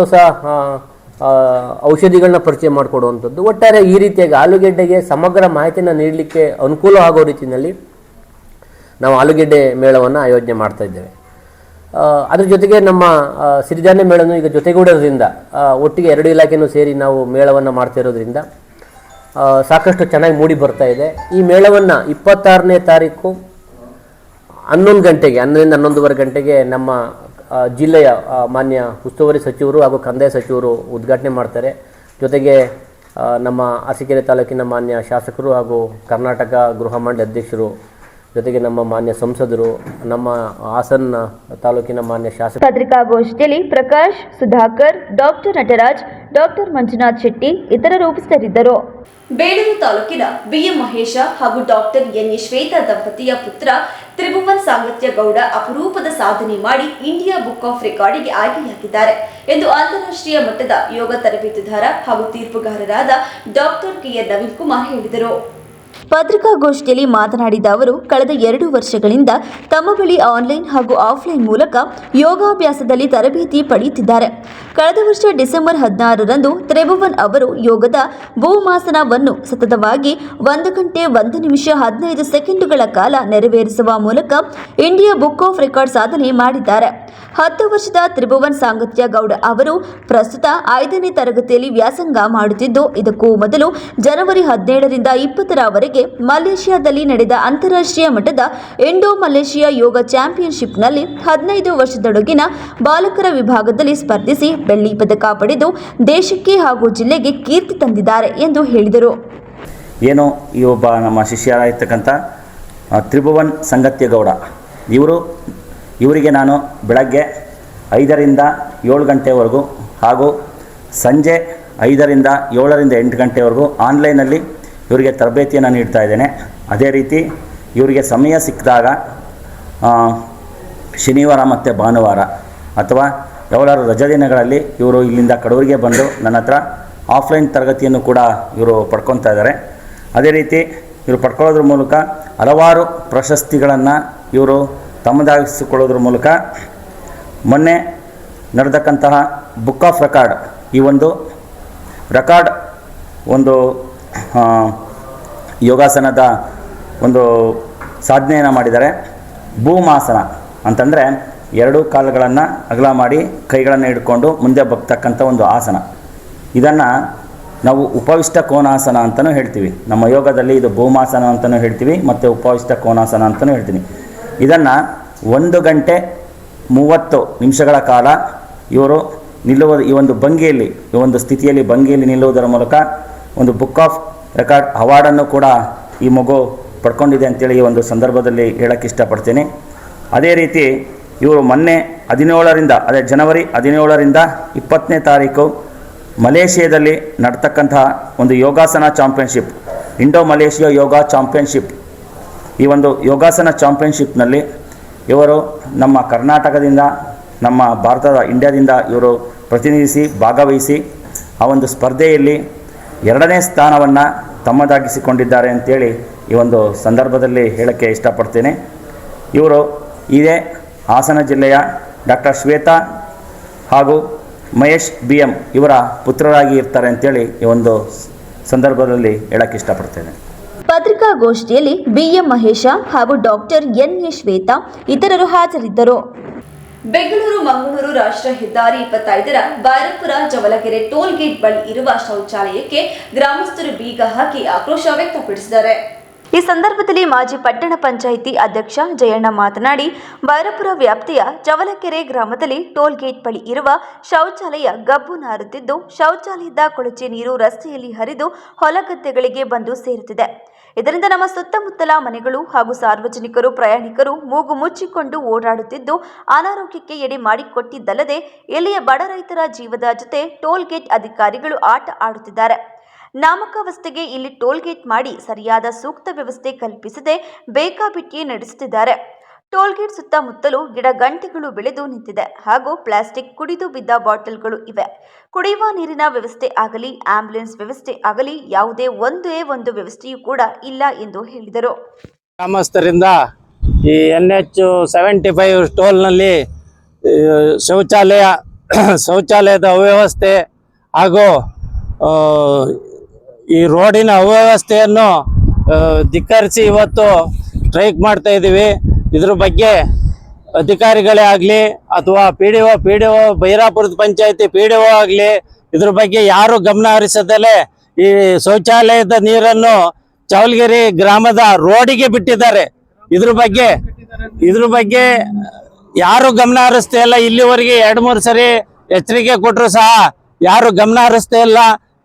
E: ಔಷಧಿಗಳನ್ನ ಪರಿಚಯ ಮಾಡಿಕೊಡುವಂಥದ್ದು. ಒಟ್ಟಾರೆ ಈ ರೀತಿಯಾಗಿ ಆಲೂಗೆಡ್ಡೆಗೆ ಸಮಗ್ರ ಮಾಹಿತಿಯನ್ನು ನೀಡಲಿಕ್ಕೆ ಅನುಕೂಲ ಆಗೋ ರೀತಿಯಲ್ಲಿ ನಾವು ಆಲೂಗೆಡ್ಡೆ ಮೇಳವನ್ನು ಆಯೋಜನೆ ಮಾಡ್ತಾ ಇದ್ದೇವೆ. ಅದ್ರ ಜೊತೆಗೆ ನಮ್ಮ ಸಿರಿಧಾನ್ಯ ಮೇಳನು ಈಗ ಜೊತೆಗೂಡೋದ್ರಿಂದ ಒಟ್ಟಿಗೆ 2 ಇಲಾಖೆನೂ ಸೇರಿ ನಾವು ಮೇಳವನ್ನು ಮಾಡ್ತಾ ಇರೋದ್ರಿಂದ ಸಾಕಷ್ಟು ಚೆನ್ನಾಗಿ ಮೂಡಿ ಬರ್ತಾ ಇದೆ. ಈ ಮೇಳವನ್ನು 26ನೇ ತಾರೀಕು 11 ಗಂಟೆಗೆ 11:30 ಗಂಟೆಗೆ ನಮ್ಮ ಜಿಲ್ಲೆಯ ಮಾನ್ಯ ಉಸ್ತುವಾರಿ ಸಚಿವರು ಹಾಗೂ ಕಂದಾಯ ಸಚಿವರು ಉದ್ಘಾಟನೆ ಮಾಡ್ತಾರೆ. ಜೊತೆಗೆ ನಮ್ಮ ಅರಸೀಕೆರೆ ತಾಲೂಕಿನ ಮಾನ್ಯ ಶಾಸಕರು ಹಾಗೂ ಕರ್ನಾಟಕ ಗೃಹ ಮಂಡಳಿ ಅಧ್ಯಕ್ಷರು, ಜೊತೆಗೆ ನಮ್ಮ ಮಾನ್ಯ ಸಂಸದರು, ನಮ್ಮ ಹಾಸನ ತಾಲೂಕಿನ ಮಾನ್ಯ ಶಾಸಕರು.
B: ಪತ್ರಿಕಾಗೋಷ್ಠಿಯಲ್ಲಿ ಪ್ರಕಾಶ್, ಸುಧಾಕರ್, ಡಾಕ್ಟರ್ ನಟರಾಜ್, ಡಾಕ್ಟರ್ ಮಂಜುನಾಥ್ ಶೆಟ್ಟಿ ಇತರರು ಉಪಸ್ಥಿತರಿದ್ದರು.
A: ಬೇಲೂರು ತಾಲೂಕಿನ ಬಿಎಂ ಮಹೇಶ ಹಾಗೂ ಡಾಕ್ಟರ್ ಎನ್ಎ ಶ್ವೇತಾ ದಂಪತಿಯ ಪುತ್ರ ತ್ರಿಭುವನ್ ಸಾಂಗತ್ಯ ಗೌಡ ಅಪರೂಪದ ಸಾಧನೆ ಮಾಡಿ ಇಂಡಿಯಾ ಬುಕ್ ಆಫ್ ರೆಕಾರ್ಡಿಗೆ ಆಯ್ಕೆಯಾಗಿದ್ದಾರೆ ಎಂದು ಅಂತಾರಾಷ್ಟ್ರೀಯ ಮಟ್ಟದ ಯೋಗ ತರಬೇತುದಾರ ಹಾಗೂ ತೀರ್ಪುಗಾರರಾದ ಡಾಕ್ಟರ್ ಕೆಎನ್ ನವೀನ್ ಕುಮಾರ್ ಹೇಳಿದರು.
B: ಪತ್ರಿಕಾಗೋಷ್ಠಿಯಲ್ಲಿ ಮಾತನಾಡಿದ ಅವರು, ಕಳೆದ 2 ವರ್ಷಗಳಿಂದ ತಮ್ಮ ಬಳಿ ಆನ್ಲೈನ್ ಹಾಗೂ ಆಫ್ಲೈನ್ ಮೂಲಕ ಯೋಗಾಭ್ಯಾಸದಲ್ಲಿ ತರಬೇತಿ ಪಡೆಯುತ್ತಿದ್ದಾರೆ. ಕಳೆದ ವರ್ಷ ಡಿಸೆಂಬರ್ 16ರಂದು ತ್ರಿಭುವನ್ ಅವರು ಯೋಗದ ಭೂಮಾಸನವನ್ನು ಸತತವಾಗಿ 1 ಗಂಟೆ 1 ನಿಮಿಷ 15 ಸೆಕೆಂಡುಗಳ ಕಾಲ ನೆರವೇರಿಸುವ ಮೂಲಕ ಇಂಡಿಯಾ ಬುಕ್ ಆಫ್ ರೆಕಾರ್ಡ್ ಸಾಧನೆ ಮಾಡಿದ್ದಾರೆ. 10 ವರ್ಷದ ತ್ರಿಭುವನ್ ಸಾಂಗತ್ಯ ಗೌಡ ಅವರು ಪ್ರಸ್ತುತ 5ನೇ ತರಗತಿಯಲ್ಲಿ ವ್ಯಾಸಂಗ ಮಾಡುತ್ತಿದ್ದು, ಇದಕ್ಕೂ ಮೊದಲು ಜನವರಿ 17ರಿಂದ 20ರವರೆಗೆ ಮಲೇಷಿಯಾದಲ್ಲಿ ನಡೆದ ಅಂತಾರಾಷ್ಟ್ರೀಯ ಮಟ್ಟದ ಇಂಡೋ ಮಲೇಷಿಯಾ ಯೋಗ ಚಾಂಪಿಯನ್ಶಿಪ್ನಲ್ಲಿ 15 ವರ್ಷದೊಳಗಿನ ಬಾಲಕರ ವಿಭಾಗದಲ್ಲಿ ಸ್ಪರ್ಧಿಸಿ ಬೆಳ್ಳಿ ಪದಕ ಪಡೆದು ದೇಶಕ್ಕೆ ಹಾಗೂ ಜಿಲ್ಲೆಗೆ ಕೀರ್ತಿ ತಂದಿದ್ದಾರೆ ಎಂದು ಹೇಳಿದರು.
F: ಏನು ಈ ಒಬ್ಬ ನಮ್ಮ ಶಿಷ್ಯರಾಗಿರ್ತಕ್ಕಂಥ ತ್ರಿಭುವನ್ ಸಂಗತ್ಯಗೌಡ ಇವರಿಗೆ ನಾನು ಬೆಳಗ್ಗೆ 5ರಿಂದ 7 ಗಂಟೆವರೆಗೂ ಹಾಗೂ ಸಂಜೆ 5ರಿಂದ 7ರಿಂದ 8 ಗಂಟೆವರೆಗೂ ಆನ್ಲೈನಲ್ಲಿ ಇವರಿಗೆ ತರಬೇತಿಯನ್ನು ನೀಡ್ತಾ ಇದ್ದೇನೆ. ಅದೇ ರೀತಿ ಇವರಿಗೆ ಸಮಯ ಸಿಕ್ಕಿದಾಗ ಶನಿವಾರ ಮತ್ತು ಭಾನುವಾರ ಅಥವಾ ಯಾವಾಗಲಾದ್ರು ರಜಾ ದಿನಗಳಲ್ಲಿ ಇವರು ಇಲ್ಲಿಂದ ಕಡೂರಿಗೆ ಬಂದು ನನ್ನ ಹತ್ರ ಆಫ್ಲೈನ್ ತರಗತಿಯನ್ನು ಕೂಡ ಇವರು ಪಡ್ಕೊತಾ ಇದ್ದಾರೆ. ಅದೇ ರೀತಿ ಇವರು ಪಡ್ಕೊಳ್ಳೋದ್ರ ಮೂಲಕ ಹಲವಾರು ಪ್ರಶಸ್ತಿಗಳನ್ನು ಇವರು ತಮ್ಮದಾಗಿಸಿಕೊಳ್ಳೋದ್ರ ಮೂಲಕ ಮೊನ್ನೆ ನಡೆದಕ್ಕಂತಹ ಬುಕ್ ಆಫ್ ರೆಕಾರ್ಡ್ ಈ ಒಂದು ರೆಕಾರ್ಡ್ ಒಂದು ಯೋಗಾಸನದ ಒಂದು ಸಾಧನೆಯನ್ನು ಮಾಡಿದ್ದಾರೆ. ಭೂಮಾಸನ ಅಂತಂದರೆ 2 ಕಾಲುಗಳನ್ನು ಅಗಲ ಮಾಡಿ ಕೈಗಳನ್ನು ಹಿಡ್ಕೊಂಡು ಮುಂದೆ ಬಗ್ತಕ್ಕಂಥ ಒಂದು ಆಸನ. ಇದನ್ನು ನಾವು ಉಪವಿಷ್ಟ ಕೋನಾಸನ ಅಂತಲೂ ಹೇಳ್ತೀವಿ. ನಮ್ಮ ಯೋಗದಲ್ಲಿ ಇದು ಭೂಮಾಸನ ಅಂತಲೂ ಹೇಳ್ತೀವಿ ಮತ್ತು ಉಪವಿಷ್ಟ ಕೋನಾಸನ ಅಂತಲೂ ಹೇಳ್ತೀನಿ. ಇದನ್ನು 1 ಗಂಟೆ 30 ನಿಮಿಷಗಳ ಕಾಲ ಇವರು ನಿಲ್ಲುವ ಈ ಒಂದು ಭಂಗಿಯಲ್ಲಿ, ಈ ಒಂದು ಸ್ಥಿತಿಯಲ್ಲಿ ಭಂಗಿಯಲ್ಲಿ ನಿಲ್ಲುವುದರ ಮೂಲಕ ಒಂದು ಬುಕ್ ಆಫ್ ರೆಕಾರ್ಡ್ ಅವಾರ್ಡನ್ನು ಕೂಡ ಈ ಮಗು ಪಡ್ಕೊಂಡಿದೆ ಅಂತೇಳಿ ಈ ಒಂದು ಸಂದರ್ಭದಲ್ಲಿ ಹೇಳೋಕ್ಕೆ ಇಷ್ಟಪಡ್ತೀನಿ. ಅದೇ ರೀತಿ ಇವರು ಮೊನ್ನೆ 17ರಿಂದ ಅದೇ ಜನವರಿ 17ರಿಂದ 20ನೇ ತಾರೀಕು ಮಲೇಷಿಯಾದಲ್ಲಿ ನಡೆತಕ್ಕಂತಹ ಒಂದು ಯೋಗಾಸನ ಚಾಂಪಿಯನ್ಶಿಪ್, ಇಂಡೋ ಮಲೇಷಿಯಾ ಯೋಗ ಚಾಂಪಿಯನ್ಶಿಪ್, ಈ ಒಂದು ಯೋಗಾಸನ ಚಾಂಪಿಯನ್ಶಿಪ್ನಲ್ಲಿ ಇವರು ನಮ್ಮ ಕರ್ನಾಟಕದಿಂದ, ನಮ್ಮ ಭಾರತದ ಇಂಡಿಯಾದಿಂದ ಇವರು ಪ್ರತಿನಿಧಿಸಿ ಭಾಗವಹಿಸಿ ಆ ಒಂದು ಸ್ಪರ್ಧೆಯಲ್ಲಿ 2ನೇ ಸ್ಥಾನವನ್ನು ತಮ್ಮದಾಗಿಸಿಕೊಂಡಿದ್ದಾರೆ ಅಂತೇಳಿ ಈ ಒಂದು ಸಂದರ್ಭದಲ್ಲಿ ಹೇಳೋಕ್ಕೆ ಇಷ್ಟಪಡ್ತೇನೆ. ಇವರು ಇದೇ ಹಾಸನ ಜಿಲ್ಲೆಯ ಡಾಕ್ಟರ್ ಶ್ವೇತಾ ಹಾಗೂ ಮಹೇಶ್ BM ಇವರ ಪುತ್ರರಾಗಿ ಇರ್ತಾರೆ ಅಂತೇಳಿ ಈ ಒಂದು ಸಂದರ್ಭದಲ್ಲಿ ಹೇಳೋಕ್ಕೆ ಇಷ್ಟಪಡ್ತೇನೆ.
B: ಪತ್ರಿಕಾಗೋಷ್ಠಿಯಲ್ಲಿ ಬಿಎಂ ಮಹೇಶ ಹಾಗೂ ಡಾಕ್ಟರ್ ಎನ್ಎ ಶ್ವೇತಾ ಇತರರು ಹಾಜರಿದ್ದರು.
A: ಬೆಂಗಳೂರು ಮಂಗಳೂರು ರಾಷ್ಟ್ರೀಯ ಹೆದ್ದಾರಿ 25ರ ಬೈರಪುರ ಜವಲಗೆರೆ ಟೋಲ್ ಗೇಟ್ ಬಳಿ ಇರುವ ಶೌಚಾಲಯಕ್ಕೆ ಗ್ರಾಮಸ್ಥರು ಬೀಗ ಹಾಕಿ ಆಕ್ರೋಶ ವ್ಯಕ್ತಪಡಿಸಿದ್ದಾರೆ.
B: ಈ ಸಂದರ್ಭದಲ್ಲಿ ಮಾಜಿ ಪಟ್ಟಣ ಪಂಚಾಯಿತಿ ಅಧ್ಯಕ್ಷ ಜಯಣ್ಣ ಮಾತನಾಡಿ, ಬೈರಪುರ ವ್ಯಾಪ್ತಿಯ ಜವಲಕೆರೆ ಗ್ರಾಮದಲ್ಲಿ ಟೋಲ್ ಗೇಟ್ ಬಳಿ ಇರುವ ಶೌಚಾಲಯ ಗಬ್ಬು ನಾರುತ್ತಿದ್ದು, ಶೌಚಾಲಯದ ಕೊಳಚೆ ನೀರು ರಸ್ತೆಯಲ್ಲಿ ಹರಿದು ಹೊಲಗದ್ದೆಗಳಿಗೆ ಬಂದು ಸೇರುತ್ತಿದೆ. ಇದರಿಂದ ನಮ್ಮ ಸುತ್ತಮುತ್ತಲ ಮನೆಗಳು ಹಾಗೂ ಸಾರ್ವಜನಿಕರು, ಪ್ರಯಾಣಿಕರು ಮೂಗು ಮುಚ್ಚಿಕೊಂಡು ಓಡಾಡುತ್ತಿದ್ದು ಅನಾರೋಗ್ಯಕ್ಕೆ ಎಡೆ ಮಾಡಿಕೊಟ್ಟಿದ್ದಲ್ಲದೆ ಇಲ್ಲಿಯ ಬಡ ರೈತರ ಜೀವದ ಜೊತೆ ಟೋಲ್ ಗೇಟ್ ಅಧಿಕಾರಿಗಳು ಆಟ ಆಡುತ್ತಿದ್ದಾರೆ. ನಾಮಕಾವಸ್ಥೆಗೆ ಇಲ್ಲಿ ಟೋಲ್ ಗೇಟ್ ಮಾಡಿ ಸರಿಯಾದ ಸೂಕ್ತ ವ್ಯವಸ್ಥೆ ಕಲ್ಪಿಸದೆ ಬೇಕಾಬಿಟ್ಟಿ ನಡೆಸುತ್ತಿದ್ದಾರೆ. ಟೋಲ್ ಗೇಟ್ ಸುತ್ತಮುತ್ತಲೂ ಗಿಡ ಗಂಟೆಗಳು ಬೆಳೆದು ನಿಂತಿದೆ ಹಾಗೂ ಪ್ಲಾಸ್ಟಿಕ್ ಕುಡಿದು ಬಿದ್ದ ಬಾಟಲ್ಗಳು ಇವೆ. ಕುಡಿಯುವ ನೀರಿನ ವ್ಯವಸ್ಥೆ ಆಗಲಿ, ಆಂಬ್ಯುಲೆನ್ಸ್ ವ್ಯವಸ್ಥೆ ಆಗಲಿ, ಯಾವುದೇ ಒಂದೇ ಒಂದು ವ್ಯವಸ್ಥೆಯೂ ಕೂಡ ಇಲ್ಲ ಎಂದು ಹೇಳಿದರು.
G: ಗ್ರಾಮಸ್ಥರಿಂದ ಈ NH75 ಟೋಲ್ನಲ್ಲಿ ಶೌಚಾಲಯದ ಅವ್ಯವಸ್ಥೆ ಹಾಗೂ ಈ ರೋಡಿನ ಅವ್ಯವಸ್ಥೆಯನ್ನು ಧಿಕ್ಕರಿಸಿ ಇವತ್ತು ಸ್ಟ್ರೈಕ್ ಮಾಡ್ತಾ ಇದ್ದೀವಿ. ಇದ್ರ ಬಗ್ಗೆ ಅಧಿಕಾರಿಗಳೇ ಆಗಲಿ ಅಥವಾ ಪಿ ಡಿ ಒ ಬೈರಾಪುರದ ಪಂಚಾಯತಿ PDO ಆಗಲಿ ಇದ್ರ ಬಗ್ಗೆ ಯಾರು ಗಮನ ಹರಿಸದಲ್ಲೇ ಈ ಶೌಚಾಲಯದ ನೀರನ್ನು ಚೌಲ್ಗೆರೆ ಗ್ರಾಮದ ರೋಡಿಗೆ ಬಿಟ್ಟಿದ್ದಾರೆ. ಇದ್ರ ಬಗ್ಗೆ ಯಾರು ಗಮನ ಹರಿಸ್ತಾ ಇಲ್ಲ. ಇಲ್ಲಿವರೆಗೆ 2-3 ಸರಿ ಎಚ್ಚರಿಕೆ ಕೊಟ್ಟರು ಸಹ ಯಾರು ಗಮನ ಹರಿಸ್ತಾ ಇಲ್ಲ.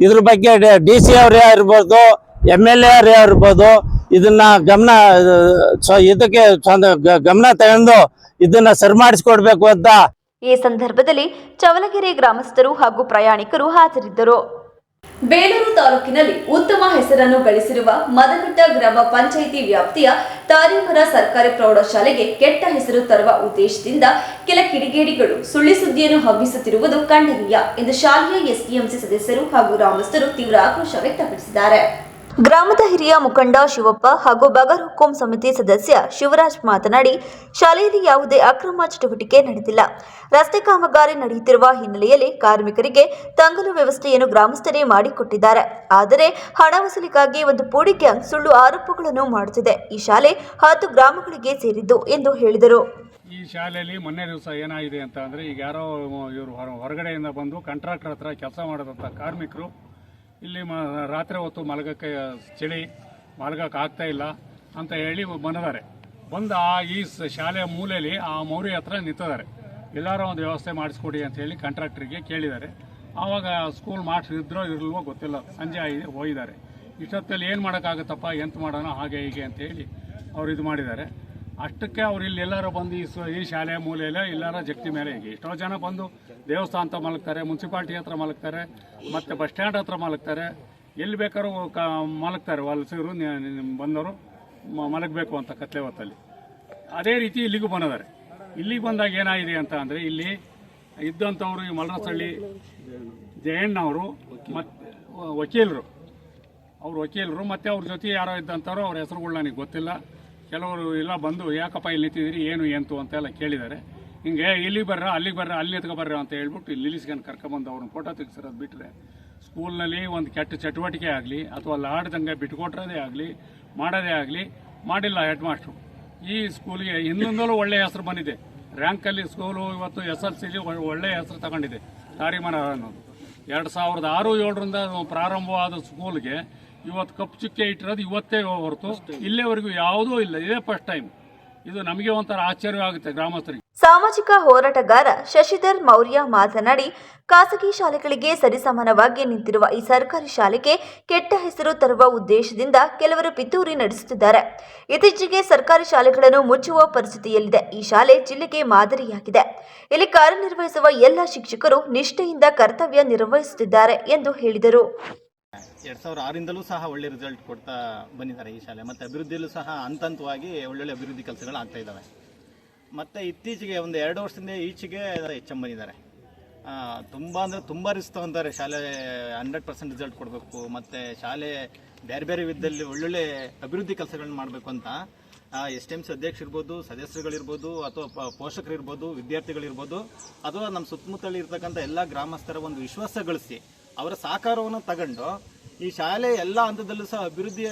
G: ಇದ್ರ ಬಗ್ಗೆ DC ಅವರೇ ಇರ್ಬೋದು, MLA ಅವರೇ ಇರ್ಬೋದು, ಇದನ್ನ ಗಮನ ತಗೊಂಡು ಇದನ್ನ ಸರಿ ಮಾಡಿಸ್ಕೊಡ್ಬೇಕು ಅಂತ
B: ಈ ಸಂದರ್ಭದಲ್ಲಿ ಚವಲಗೆರೆ ಗ್ರಾಮಸ್ಥರು ಹಾಗೂ ಪ್ರಯಾಣಿಕರು ಹಾಜರಿದ್ದರು.
A: ಬೇಲೂರು ತಾಲೂಕಿನಲ್ಲಿ ಉತ್ತಮ ಹೆಸರನ್ನು ಗಳಿಸಿರುವ ಮದಗಟ್ಟ ಗ್ರಾಮ ಪಂಚಾಯಿತಿ ವ್ಯಾಪ್ತಿಯ ತಾರೀಮರ ಸರ್ಕಾರಿ ಪ್ರೌಢಶಾಲೆಗೆ ಕೆಟ್ಟ ಹೆಸರು ತರುವ ಉದ್ದೇಶದಿಂದ ಕೆಲ ಕಿಡಿಗೇಡಿಗಳು ಸುಳ್ಳಿ ಸುದ್ದಿಯನ್ನು ಹಬ್ಬಿಸುತ್ತಿರುವುದು ಖಂಡನೀಯ ಎಂದು ಶಾಲೆಯ SDMC ಸದಸ್ಯರು ಹಾಗೂ ಗ್ರಾಮಸ್ಥರು ತೀವ್ರ ಆಕ್ರೋಶ ವ್ಯಕ್ತಪಡಿಸಿದ್ದಾರೆ.
B: ಗ್ರಾಮದ ಹಿರಿಯ ಮುಖಂಡ ಶಿವಪ್ಪ ಹಾಗೂ ಬಗರ್ ಹುಕುಂ ಸಮಿತಿ ಸದಸ್ಯ ಶಿವರಾಜ್ ಮಾತನಾಡಿ, ಶಾಲೆಯಲ್ಲಿ ಯಾವುದೇ ಅಕ್ರಮ ಚಟುವಟಿಕೆ ನಡೆದಿಲ್ಲ. ರಸ್ತೆ ಕಾಮಗಾರಿ ನಡೆಯುತ್ತಿರುವ ಹಿನ್ನೆಲೆಯಲ್ಲಿ ಕಾರ್ಮಿಕರಿಗೆ ತಂಗಲು ವ್ಯವಸ್ಥೆಯನ್ನು ಗ್ರಾಮಸ್ಥರೇ ಮಾಡಿಕೊಟ್ಟಿದ್ದಾರೆ. ಆದರೆ ಹಣ ವಸೂಲಿಗಾಗಿ ಒಂದು ಪೋಡಿ ಗ್ಯಾಂಗ್ ಸುಳ್ಳು ಆರೋಪಗಳನ್ನು ಮಾಡುತ್ತಿದೆ. ಈ ಶಾಲೆ 10 ಗ್ರಾಮಗಳಿಗೆ ಸೇರಿದ್ದು ಎಂದು ಹೇಳಿದರು.
H: ಈ ಶಾಲೆಯಲ್ಲಿ ಮೊನ್ನೆ ದಿವಸ ಏನಾಗಿದೆ ಅಂತ ಅಂದರೆ, ಈಗ ಯಾರೋ ಇವರು ಹೊರಗಡೆಯಿಂದ ಬಂದು ಕಾಂಟ್ರಾಕ್ಟರ್ ಹತ್ರ ಕೆಲಸ ಮಾಡೋದಂಥ ಕಾರ್ಮಿಕರು ಇಲ್ಲಿ ರಾತ್ರಿ ಹೊತ್ತು ಮಲಗಕ್ಕೆ ಚಳಿ ಮಲಗಕ್ಕೆ ಆಗ್ತಾ ಇಲ್ಲ ಅಂತ ಹೇಳಿ ಬಂದಿದ್ದಾರೆ. ಬಂದು ಈ ಶಾಲೆಯ ಮೂಲೆಯಲ್ಲಿ ಆ ಮೌರಿ ಹತ್ರ ನಿಂತಿದ್ದಾರೆ. ಎಲ್ಲರೂ ಒಂದು ವ್ಯವಸ್ಥೆ ಮಾಡಿಸ್ಕೊಡಿ ಅಂತ ಹೇಳಿ ಕಾಂಟ್ರಾಕ್ಟರಿಗೆ ಕೇಳಿದ್ದಾರೆ. ಆವಾಗ ಸ್ಕೂಲ್ ಮಾಡಿಸಿದ್ರೋ ಇರಲ್ವೋ ಗೊತ್ತಿಲ್ಲ, ಸಂಜೆ ಹೋಗಿದ್ದಾರೆ. ಇಷ್ಟೊತ್ತಲ್ಲಿ ಏನು ಮಾಡೋಕ್ಕಾಗುತ್ತಪ್ಪ, ಎಂತ ಮಾಡೋಣ ಹಾಗೆ ಹೀಗೆ ಅಂತ ಹೇಳಿ ಅವ್ರು ಇದು ಮಾಡಿದ್ದಾರೆ. ಅಷ್ಟಕ್ಕೆ ಅವ್ರು ಇಲ್ಲಿ ಎಲ್ಲರೂ ಬಂದು ಈ ಶಾಲೆಯ ಮೂಲೆಯಲ್ಲೇ ಎಲ್ಲರ ಜಗ್ತಿ ಮೇಲೆ ಈಗ ಎಷ್ಟೋ ಜನ ಬಂದು ದೇವಸ್ಥಾನ ಅಂತ ಮಲಗ್ತಾರೆ, ಮುನ್ಸಿಪಾಲ್ಟಿ ಹತ್ರ ಮಲಗ್ತಾರೆ, ಮತ್ತು ಬಸ್ ಸ್ಟ್ಯಾಂಡ್ ಹತ್ರ ಮಲಗ್ತಾರೆ, ಎಲ್ಲಿ ಬೇಕಾದ್ರೂ ಮಲಗ್ತಾರೆ. ವಲಸಿಗರು ಬಂದವರು ಮಲಗಬೇಕು ಅಂತ ಕತ್ಲೆ ಹೊತ್ತಲ್ಲಿ. ಅದೇ ರೀತಿ ಇಲ್ಲಿಗೂ ಬಂದಿದ್ದಾರೆ. ಇಲ್ಲಿಗೆ ಬಂದಾಗ ಏನಾಗಿದೆ ಅಂತ ಅಂದರೆ, ಇಲ್ಲಿ ಇದ್ದಂಥವ್ರು ಈ ಮಲರಸಳ್ಳಿ ಜಯಣ್ಣವರು ಮತ್ತು ವಕೀಲರು ಮತ್ತು ಅವ್ರ ಜೊತೆ ಯಾರೋ ಇದ್ದಂಥವ್ರು, ಅವ್ರ ಹೆಸರುಗಳು ನನಗೆ ಗೊತ್ತಿಲ್ಲ. ಕೆಲವರು ಎಲ್ಲ ಬಂದು ಯಾಕಪ್ಪ ಇಲ್ಲಿ ನಿಂತಿದ್ದೀರಿ, ಏನು ಎಂತು ಅಂತೆಲ್ಲ ಕೇಳಿದ್ದಾರೆ. ಹಿಂಗೆ ಇಲ್ಲಿಗೆ ಬರ್ರ ಅಲ್ಲಿಗೆ ಬರ್ರ ಅಲ್ಲಿ ಎತ್ಕೊ ಬರ್ರ ಅಂತ ಹೇಳ್ಬಿಟ್ಟು ಇಲ್ಲಿ ನಿಲ್ಲಿಸ್ಕೊಂಡು ಕರ್ಕೊಂಬಂದು ಅವ್ರನ್ನ ಫೋಟೋ ತೆಗೆಸಿರೋದು ಬಿಟ್ಟರೆ, ಸ್ಕೂಲ್ನಲ್ಲಿ ಒಂದು ಕೆಟ್ಟ ಚಟುವಟಿಕೆ ಆಗಲಿ ಅಥವಾ ಲಾಡ್ದಂಗೆ ಬಿಟ್ಕೊಟ್ರೋದೇ ಆಗಲಿ ಮಾಡೋದೇ ಆಗಲಿ ಮಾಡಿಲ್ಲ ಹೆಡ್ ಮಾಸ್ಟ್ರು. ಈ ಸ್ಕೂಲಿಗೆ ಹಿಂದೊಂದಲೂ ಒಳ್ಳೆಯ ಹೆಸರು ಬಂದಿದೆ. ರ್ಯಾಂಕಲ್ಲಿ ಸ್ಕೂಲು ಇವತ್ತು SLCಲಿ ಒಳ್ಳೆಯ ಹೆಸರು ತಗೊಂಡಿದೆ. ತಾರೀಮರ ಅನ್ನೋದು 2006-07ರಿಂದ ಪ್ರಾರಂಭವಾದ ಸ್ಕೂಲ್ಗೆ ಇವತ್ತು ಕಪ್ಪು ಚುಕ್ಕೆ ಇಟ್ಟಿರೋದು ಇವತ್ತೇ ಹೊರತು ಇಲ್ಲಿವರೆಗೂ ಯಾವುದೂ ಇಲ್ಲ. ಇದೇ ಫಸ್ಟ್ ಟೈಮ್. ಇದು ನಮಗೆ ಒಂಥರ ಆಶ್ಚರ್ಯ ಆಗುತ್ತೆ ಗ್ರಾಮಸ್ಥರಿಗೆ.
B: ಸಾಮಾಜಿಕ ಹೋರಾಟಗಾರ ಶಶಿಧರ್ ಮೌರ್ಯ ಮಾತನಾಡಿ, ಖಾಸಗಿ ಶಾಲೆಗಳಿಗೆ ಸರಿಸಮಾನವಾಗಿ ನಿಂತಿರುವ ಈ ಸರ್ಕಾರಿ ಶಾಲೆಗೆ ಕೆಟ್ಟ ಹೆಸರು ತರುವ ಉದ್ದೇಶದಿಂದ ಕೆಲವರು ಪಿತೂರಿ ನಡೆಸುತ್ತಿದ್ದಾರೆ. ಇತ್ತೀಚೆಗೆ ಸರ್ಕಾರಿ ಶಾಲೆಗಳನ್ನು ಮುಚ್ಚುವ ಪರಿಸ್ಥಿತಿಯಲ್ಲಿದೆ. ಈ ಶಾಲೆ ಜಿಲ್ಲೆಗೆ ಮಾದರಿಯಾಗಿದೆ. ಇಲ್ಲಿ ಕಾರ್ಯನಿರ್ವಹಿಸುವ ಎಲ್ಲ ಶಿಕ್ಷಕರು ನಿಷ್ಠೆಯಿಂದ ಕರ್ತವ್ಯ ನಿರ್ವಹಿಸುತ್ತಿದ್ದಾರೆ ಎಂದು ಹೇಳಿದರು.
I: 2006ರಿಂದಲೂ ಸಹ ಒಳ್ಳೆ ರಿಸಲ್ಟ್ ಕೊಡ್ತಾ ಬಂದಿದ್ದಾರೆ ಈ ಶಾಲೆ. ಮತ್ತು ಅಭಿವೃದ್ಧಿಯಲ್ಲೂ ಸಹ ಹಂತವಾಗಿ ಒಳ್ಳೊಳ್ಳೆ ಅಭಿವೃದ್ಧಿ ಕೆಲಸಗಳು ಆಗ್ತಾ ಇದ್ದಾವೆ. ಮತ್ತು ಇತ್ತೀಚೆಗೆ ಒಂದು 2 ವರ್ಷದಿಂದ ಈಚೆಗೆ HM ಬಂದಿದ್ದಾರೆ. ತುಂಬ ಅಂದರೆ ತುಂಬ ರಿಸ್ಕ್ ತಗೊಂತಾರೆ. ಶಾಲೆ 100% ರಿಸಲ್ಟ್ ಕೊಡಬೇಕು, ಮತ್ತು ಶಾಲೆ ಬೇರೆ ಬೇರೆ ವಿಧದಲ್ಲಿ ಒಳ್ಳೊಳ್ಳೆ ಅಭಿವೃದ್ಧಿ ಕೆಲಸಗಳನ್ನ ಮಾಡಬೇಕು ಅಂತ STMC ಅಧ್ಯಕ್ಷರಿರ್ಬೋದು, ಸದಸ್ಯರುಗಳಿರ್ಬೋದು, ಅಥವಾ ಪೋಷಕರಿರ್ಬೋದು, ವಿದ್ಯಾರ್ಥಿಗಳಿರ್ಬೋದು, ಅಥವಾ ನಮ್ಮ ಸುತ್ತಮುತ್ತಲಿ ಇರ್ತಕ್ಕಂಥ ಎಲ್ಲ ಗ್ರಾಮಸ್ಥರ ಒಂದು ವಿಶ್ವಾಸ ಗಳಿಸಿ ಅವರ ಸಹಕಾರವನ್ನು ತಗೊಂಡು ಈ ಶಾಲೆ ಎಲ್ಲ ಹಂತದಲ್ಲೂ ಸಹ ಅಭಿವೃದ್ಧಿ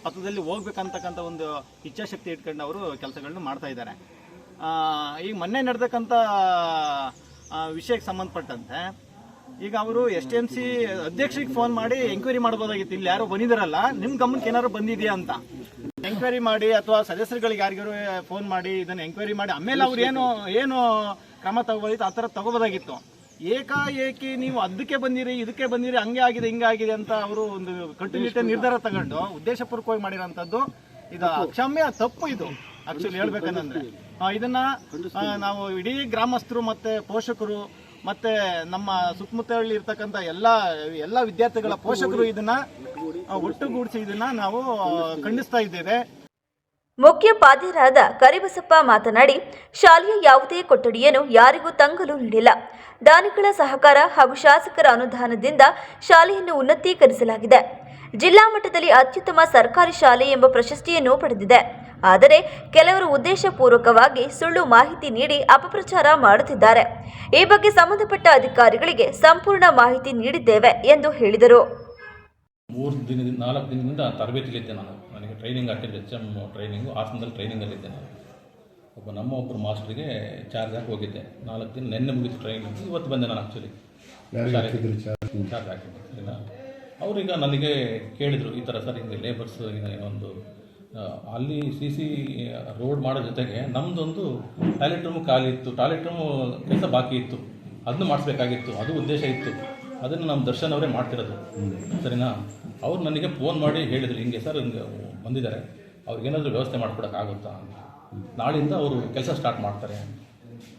I: ಪಥದಲ್ಲಿ ಹೋಗ್ಬೇಕಂತಕ್ಕಂಥ ಒಂದು ಇಚ್ಛಾಶಕ್ತಿ ಇಟ್ಕೊಂಡು ಅವರು ಕೆಲಸಗಳನ್ನ ಮಾಡ್ತಾ ಇದ್ದಾರೆ. ಈಗ ಮೊನ್ನೆ ನಡೆದಕ್ಕಂಥ ವಿಷಯಕ್ಕೆ ಸಂಬಂಧಪಟ್ಟಂತೆ ಈಗ ಅವರು STMC ಅಧ್ಯಕ್ಷರಿಗೆ ಫೋನ್ ಮಾಡಿ ಎಂಕ್ವೈರಿ ಮಾಡ್ಬೋದಾಗಿತ್ತು. ಇಲ್ಲಿ ಯಾರೋ ಬಂದಿದ್ದಾರಲ್ಲ, ನಿಮ್ಮ ಗಮನಕ್ಕೆ ಏನಾದ್ರು ಬಂದಿದೆಯಾ ಅಂತ ಎಂಕ್ವೈರಿ ಮಾಡಿ, ಅಥವಾ ಸದಸ್ಯರುಗಳಿಗೆ ಯಾರಿಗಾರು ಫೋನ್ ಮಾಡಿ ಇದನ್ನು ಎಂಕ್ವೈರಿ ಮಾಡಿ ಆಮೇಲೆ ಅವ್ರು ಏನು ಕ್ರಮ ತಗೋಬೋದಿತ್ತು ಆ ಥರ ತಗೋಬೋದಾಗಿತ್ತು. ಏಕಾಏಕಿ ನೀವು ಅದಕ್ಕೆ ಬಂದಿರಿ ಇದಕ್ಕೆ ಬಂದಿರಿ ಹಂಗೆ ಆಗಿದೆ ಹಿಂಗೆ ಆಗಿದೆ ಅಂತ ಅವರು ಒಂದು ಕಟ್ಟುನಿಟ್ಟಿನ ನಿರ್ಧಾರ ತಗೊಂಡು ಉದ್ದೇಶಪೂರ್ವಕವಾಗಿ ಮಾಡಿರೋಂಥದ್ದು ಇದು ಅಕ್ಷಮ್ಯ ತಪ್ಪು. ಇದು ಆಕ್ಚುಲಿ ಹೇಳ್ಬೇಕಂದ್ರೆ ಇದನ್ನ ನಾವು ಇಡೀ ಗ್ರಾಮಸ್ಥರು ಮತ್ತೆ ಪೋಷಕರು ಮತ್ತೆ ನಮ್ಮ ಸುತ್ತಮುತ್ತಲಲ್ಲಿ ಇರ್ತಕ್ಕಂಥ ಎಲ್ಲ ವಿದ್ಯಾರ್ಥಿಗಳ ಪೋಷಕರು ಇದನ್ನ ಒಟ್ಟುಗೂಡಿಸಿ ಇದನ್ನ ನಾವು ಖಂಡಿಸ್ತಾ ಇದ್ದೇವೆ.
B: ಮುಖ್ಯೋಪಾಧ್ಯಾಯರಾದ ಕರಿಬಸಪ್ಪ ಮಾತನಾಡಿ, ಶಾಲೆಯ ಯಾವುದೇ ಕೊಠಡಿಯನ್ನು ಯಾರಿಗೂ ತಂಗಲು ನೀಡಿಲ್ಲ. ದಾನಿಗಳ ಸಹಕಾರ ಹಾಗೂ ಶಾಸಕರ ಅನುದಾನದಿಂದ ಶಾಲೆಯನ್ನು ಉನ್ನತೀಕರಿಸಲಾಗಿದೆ. ಜಿಲ್ಲಾ ಮಟ್ಟದಲ್ಲಿ ಅತ್ಯುತ್ತಮ ಸರ್ಕಾರಿ ಶಾಲೆ ಎಂಬ ಪ್ರಶಸ್ತಿಯನ್ನು ಪಡೆದಿದೆ. ಆದರೆ ಕೆಲವರು ಉದ್ದೇಶಪೂರ್ವಕವಾಗಿ ಸುಳ್ಳು ಮಾಹಿತಿ ನೀಡಿ ಅಪಪ್ರಚಾರ ಮಾಡುತ್ತಿದ್ದಾರೆ. ಈ ಬಗ್ಗೆ ಸಂಬಂಧಪಟ್ಟ ಅಧಿಕಾರಿಗಳಿಗೆ ಸಂಪೂರ್ಣ ಮಾಹಿತಿ ನೀಡಿದ್ದೇವೆ ಎಂದು ಹೇಳಿದರು.
J: 4 ದಿನದಿಂದ ತರಬೇತಿಲಿದ್ದೆ ನಾನು. ನನಗೆ ಟ್ರೈನಿಂಗ್ ಆಗ್ತಿದ್ದೆ, HM ಟ್ರೈನಿಂಗು ಹಾಸನದಲ್ಲಿ ಟ್ರೈನಿಂಗಲ್ಲಿದ್ದೆ ನಾನು. ಒಬ್ಬರು ಮಾಸ್ಟ್ರಿಗೆ ಚಾರ್ಜ್ ಆಗಿ ಹೋಗಿದ್ದೆ 4 ದಿನ. ನೆನ್ನೆ ಮುಗಿತು ಟ್ರೈನಿಂಗ್, ಇವತ್ತು ಬಂದೆ ನಾನು. ಆ್ಯಕ್ಚುಲಿ ಚಾರ್ಜ್ ಹಾಕಿದ್ದೆ. ಅವರೀಗ ನನಗೆ ಕೇಳಿದರು, ಈ ಥರ ಸರ್ ಹಿಂಗೆ ಲೇಬರ್ಸ್ ಒಂದು ಅಲ್ಲಿ CC ರೋಡ್ ಮಾಡೋ ಜೊತೆಗೆ ನಮ್ಮದೊಂದು ಟಾಯ್ಲೆಟ್ ರೂಮು ಖಾಲಿ ಇತ್ತು, ಟಾಯ್ಲೆಟ್ ರೂಮು ಕೆಲಸ ಬಾಕಿ ಇತ್ತು, ಅದನ್ನು ಮಾಡಿಸ್ಬೇಕಾಗಿತ್ತು, ಅದು ಉದ್ದೇಶ ಇತ್ತು. ಅದನ್ನು ನಮ್ಮ ದರ್ಶನ್ ಅವರೇ ಮಾಡ್ತಿರೋದು, ಸರಿನಾ. ಅವ್ರು ನನಗೆ ಫೋನ್ ಮಾಡಿ ಹೇಳಿದರು, ಹಿಂಗೆ ಸರ್ ಹಿಂಗೆ ಬಂದಿದ್ದಾರೆ, ಅವ್ರಿಗೇನಾದರೂ ವ್ಯವಸ್ಥೆ ಮಾಡಿಕೊಡೋಕ್ಕಾಗುತ್ತಾ, ನಾಳಿಂದ ಅವರು ಕೆಲಸ ಸ್ಟಾರ್ಟ್ ಮಾಡ್ತಾರೆ.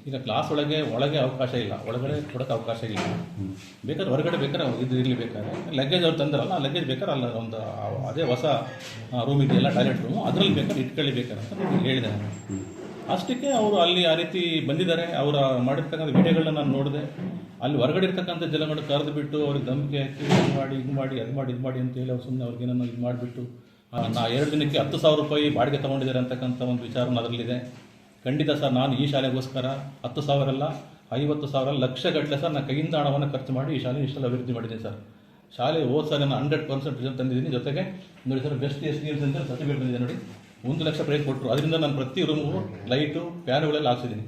J: ಈಗ ಕ್ಲಾಸ್ ಒಳಗೆ ಅವಕಾಶ ಇಲ್ಲ, ಒಳಗಡೆ ಕೊಡೋಕ್ಕೆ ಅವಕಾಶ ಇಲ್ಲ. ಬೇಕಾದ್ರೆ ಹೊರಗಡೆ ಬೇಕಾದ್ರೆ ಇದು ಇರಲಿ, ಬೇಕಾದ್ರೆ ಲಗೇಜ್ ಅವ್ರು ತಂದಿರಲ್ಲ, ಆ ಲಗೇಜ್ ಬೇಕಾದ್ರೆ ಅಲ್ಲ ಒಂದು ಅದೇ ಹೊಸ ರೂಮ್ ಇದೆಯಲ್ಲ ಟಾಯ್ಲೆಟ್ ರೂಮು, ಅದರಲ್ಲಿ ಬೇಕಾದ್ರೆ ಇಟ್ಕೊಳ್ಳಿ ಬೇಕಾದ್ರೆ ಅಂತ ಹೇಳಿದೆ ನಾನು. ಅಷ್ಟಕ್ಕೆ ಅವರು ಅಲ್ಲಿ ಆ ರೀತಿ ಬಂದಿದ್ದಾರೆ. ಅವರ ಮಾಡಿರ್ತಕ್ಕಂಥ ವಿಡಿಯೋಗಳನ್ನ ನಾನು ನೋಡಿದೆ. ಅಲ್ಲಿ ಹೊರಗಡೆ ಇರ್ತಕ್ಕಂಥ ಜನಗಳು ಕರೆದು ಬಿಟ್ಟು ಅವ್ರಿಗೆ ಧಮಕಿ ಹಾಕಿ ಇದು ಮಾಡಿ ಅಂತ ಹೇಳಿ ಅವ್ರು ಸುಮ್ಮನೆ ಅವ್ರಿಗೇನೋ ಇದು ಮಾಡಿಬಿಟ್ಟು ನಾ 2 ದಿನಕ್ಕೆ 10,000 ರೂಪಾಯಿ ಬಾಡಿಗೆ ತೊಗೊಂಡಿದ್ದಾರೆ ಅಂತಕ್ಕಂಥ ಒಂದು ವಿಚಾರ ಅದರಲ್ಲಿದೆ. ಖಂಡಿತ ಸರ್, ನಾನು ಈ ಶಾಲೆಗೋಸ್ಕರ 10,000 ಅಲ್ಲ, 50,000 ಲಕ್ಷಗಟ್ಟಲೆ ಸರ್ ನಾನು ಕೈಯಿಂದ ಹಣವನ್ನು ಖರ್ಚು ಮಾಡಿ ಈ ಶಾಲೆ ಇಷ್ಟೆಲ್ಲ ಅಭಿವೃದ್ಧಿ ಮಾಡಿದ್ದೀನಿ ಸರ್. ಶಾಲೆ ಸರ್ ನಾನು 100% ರಿಸಲ್ಟ್ ತಂದಿದ್ದೀನಿ. ಜೊತೆಗೆ ನೋಡಿ ಸರ್, ಬೆಸ್ಟ್ SDLC ಅಂತ ಸರ್ಟಿಫಿಕೇಟ್ ಬಂದಿದೆ ನೋಡಿ, 1 ಲಕ್ಷ ಪ್ರೈಸ್ ಕೊಟ್ಟರು. ಅದರಿಂದ ನಾನು ಪ್ರತಿ ರೂಮು ಲೈಟು ಫ್ಯಾನುಗಳೆಲ್ಲ ಹಾಕ್ಸಿದ್ದೀನಿ,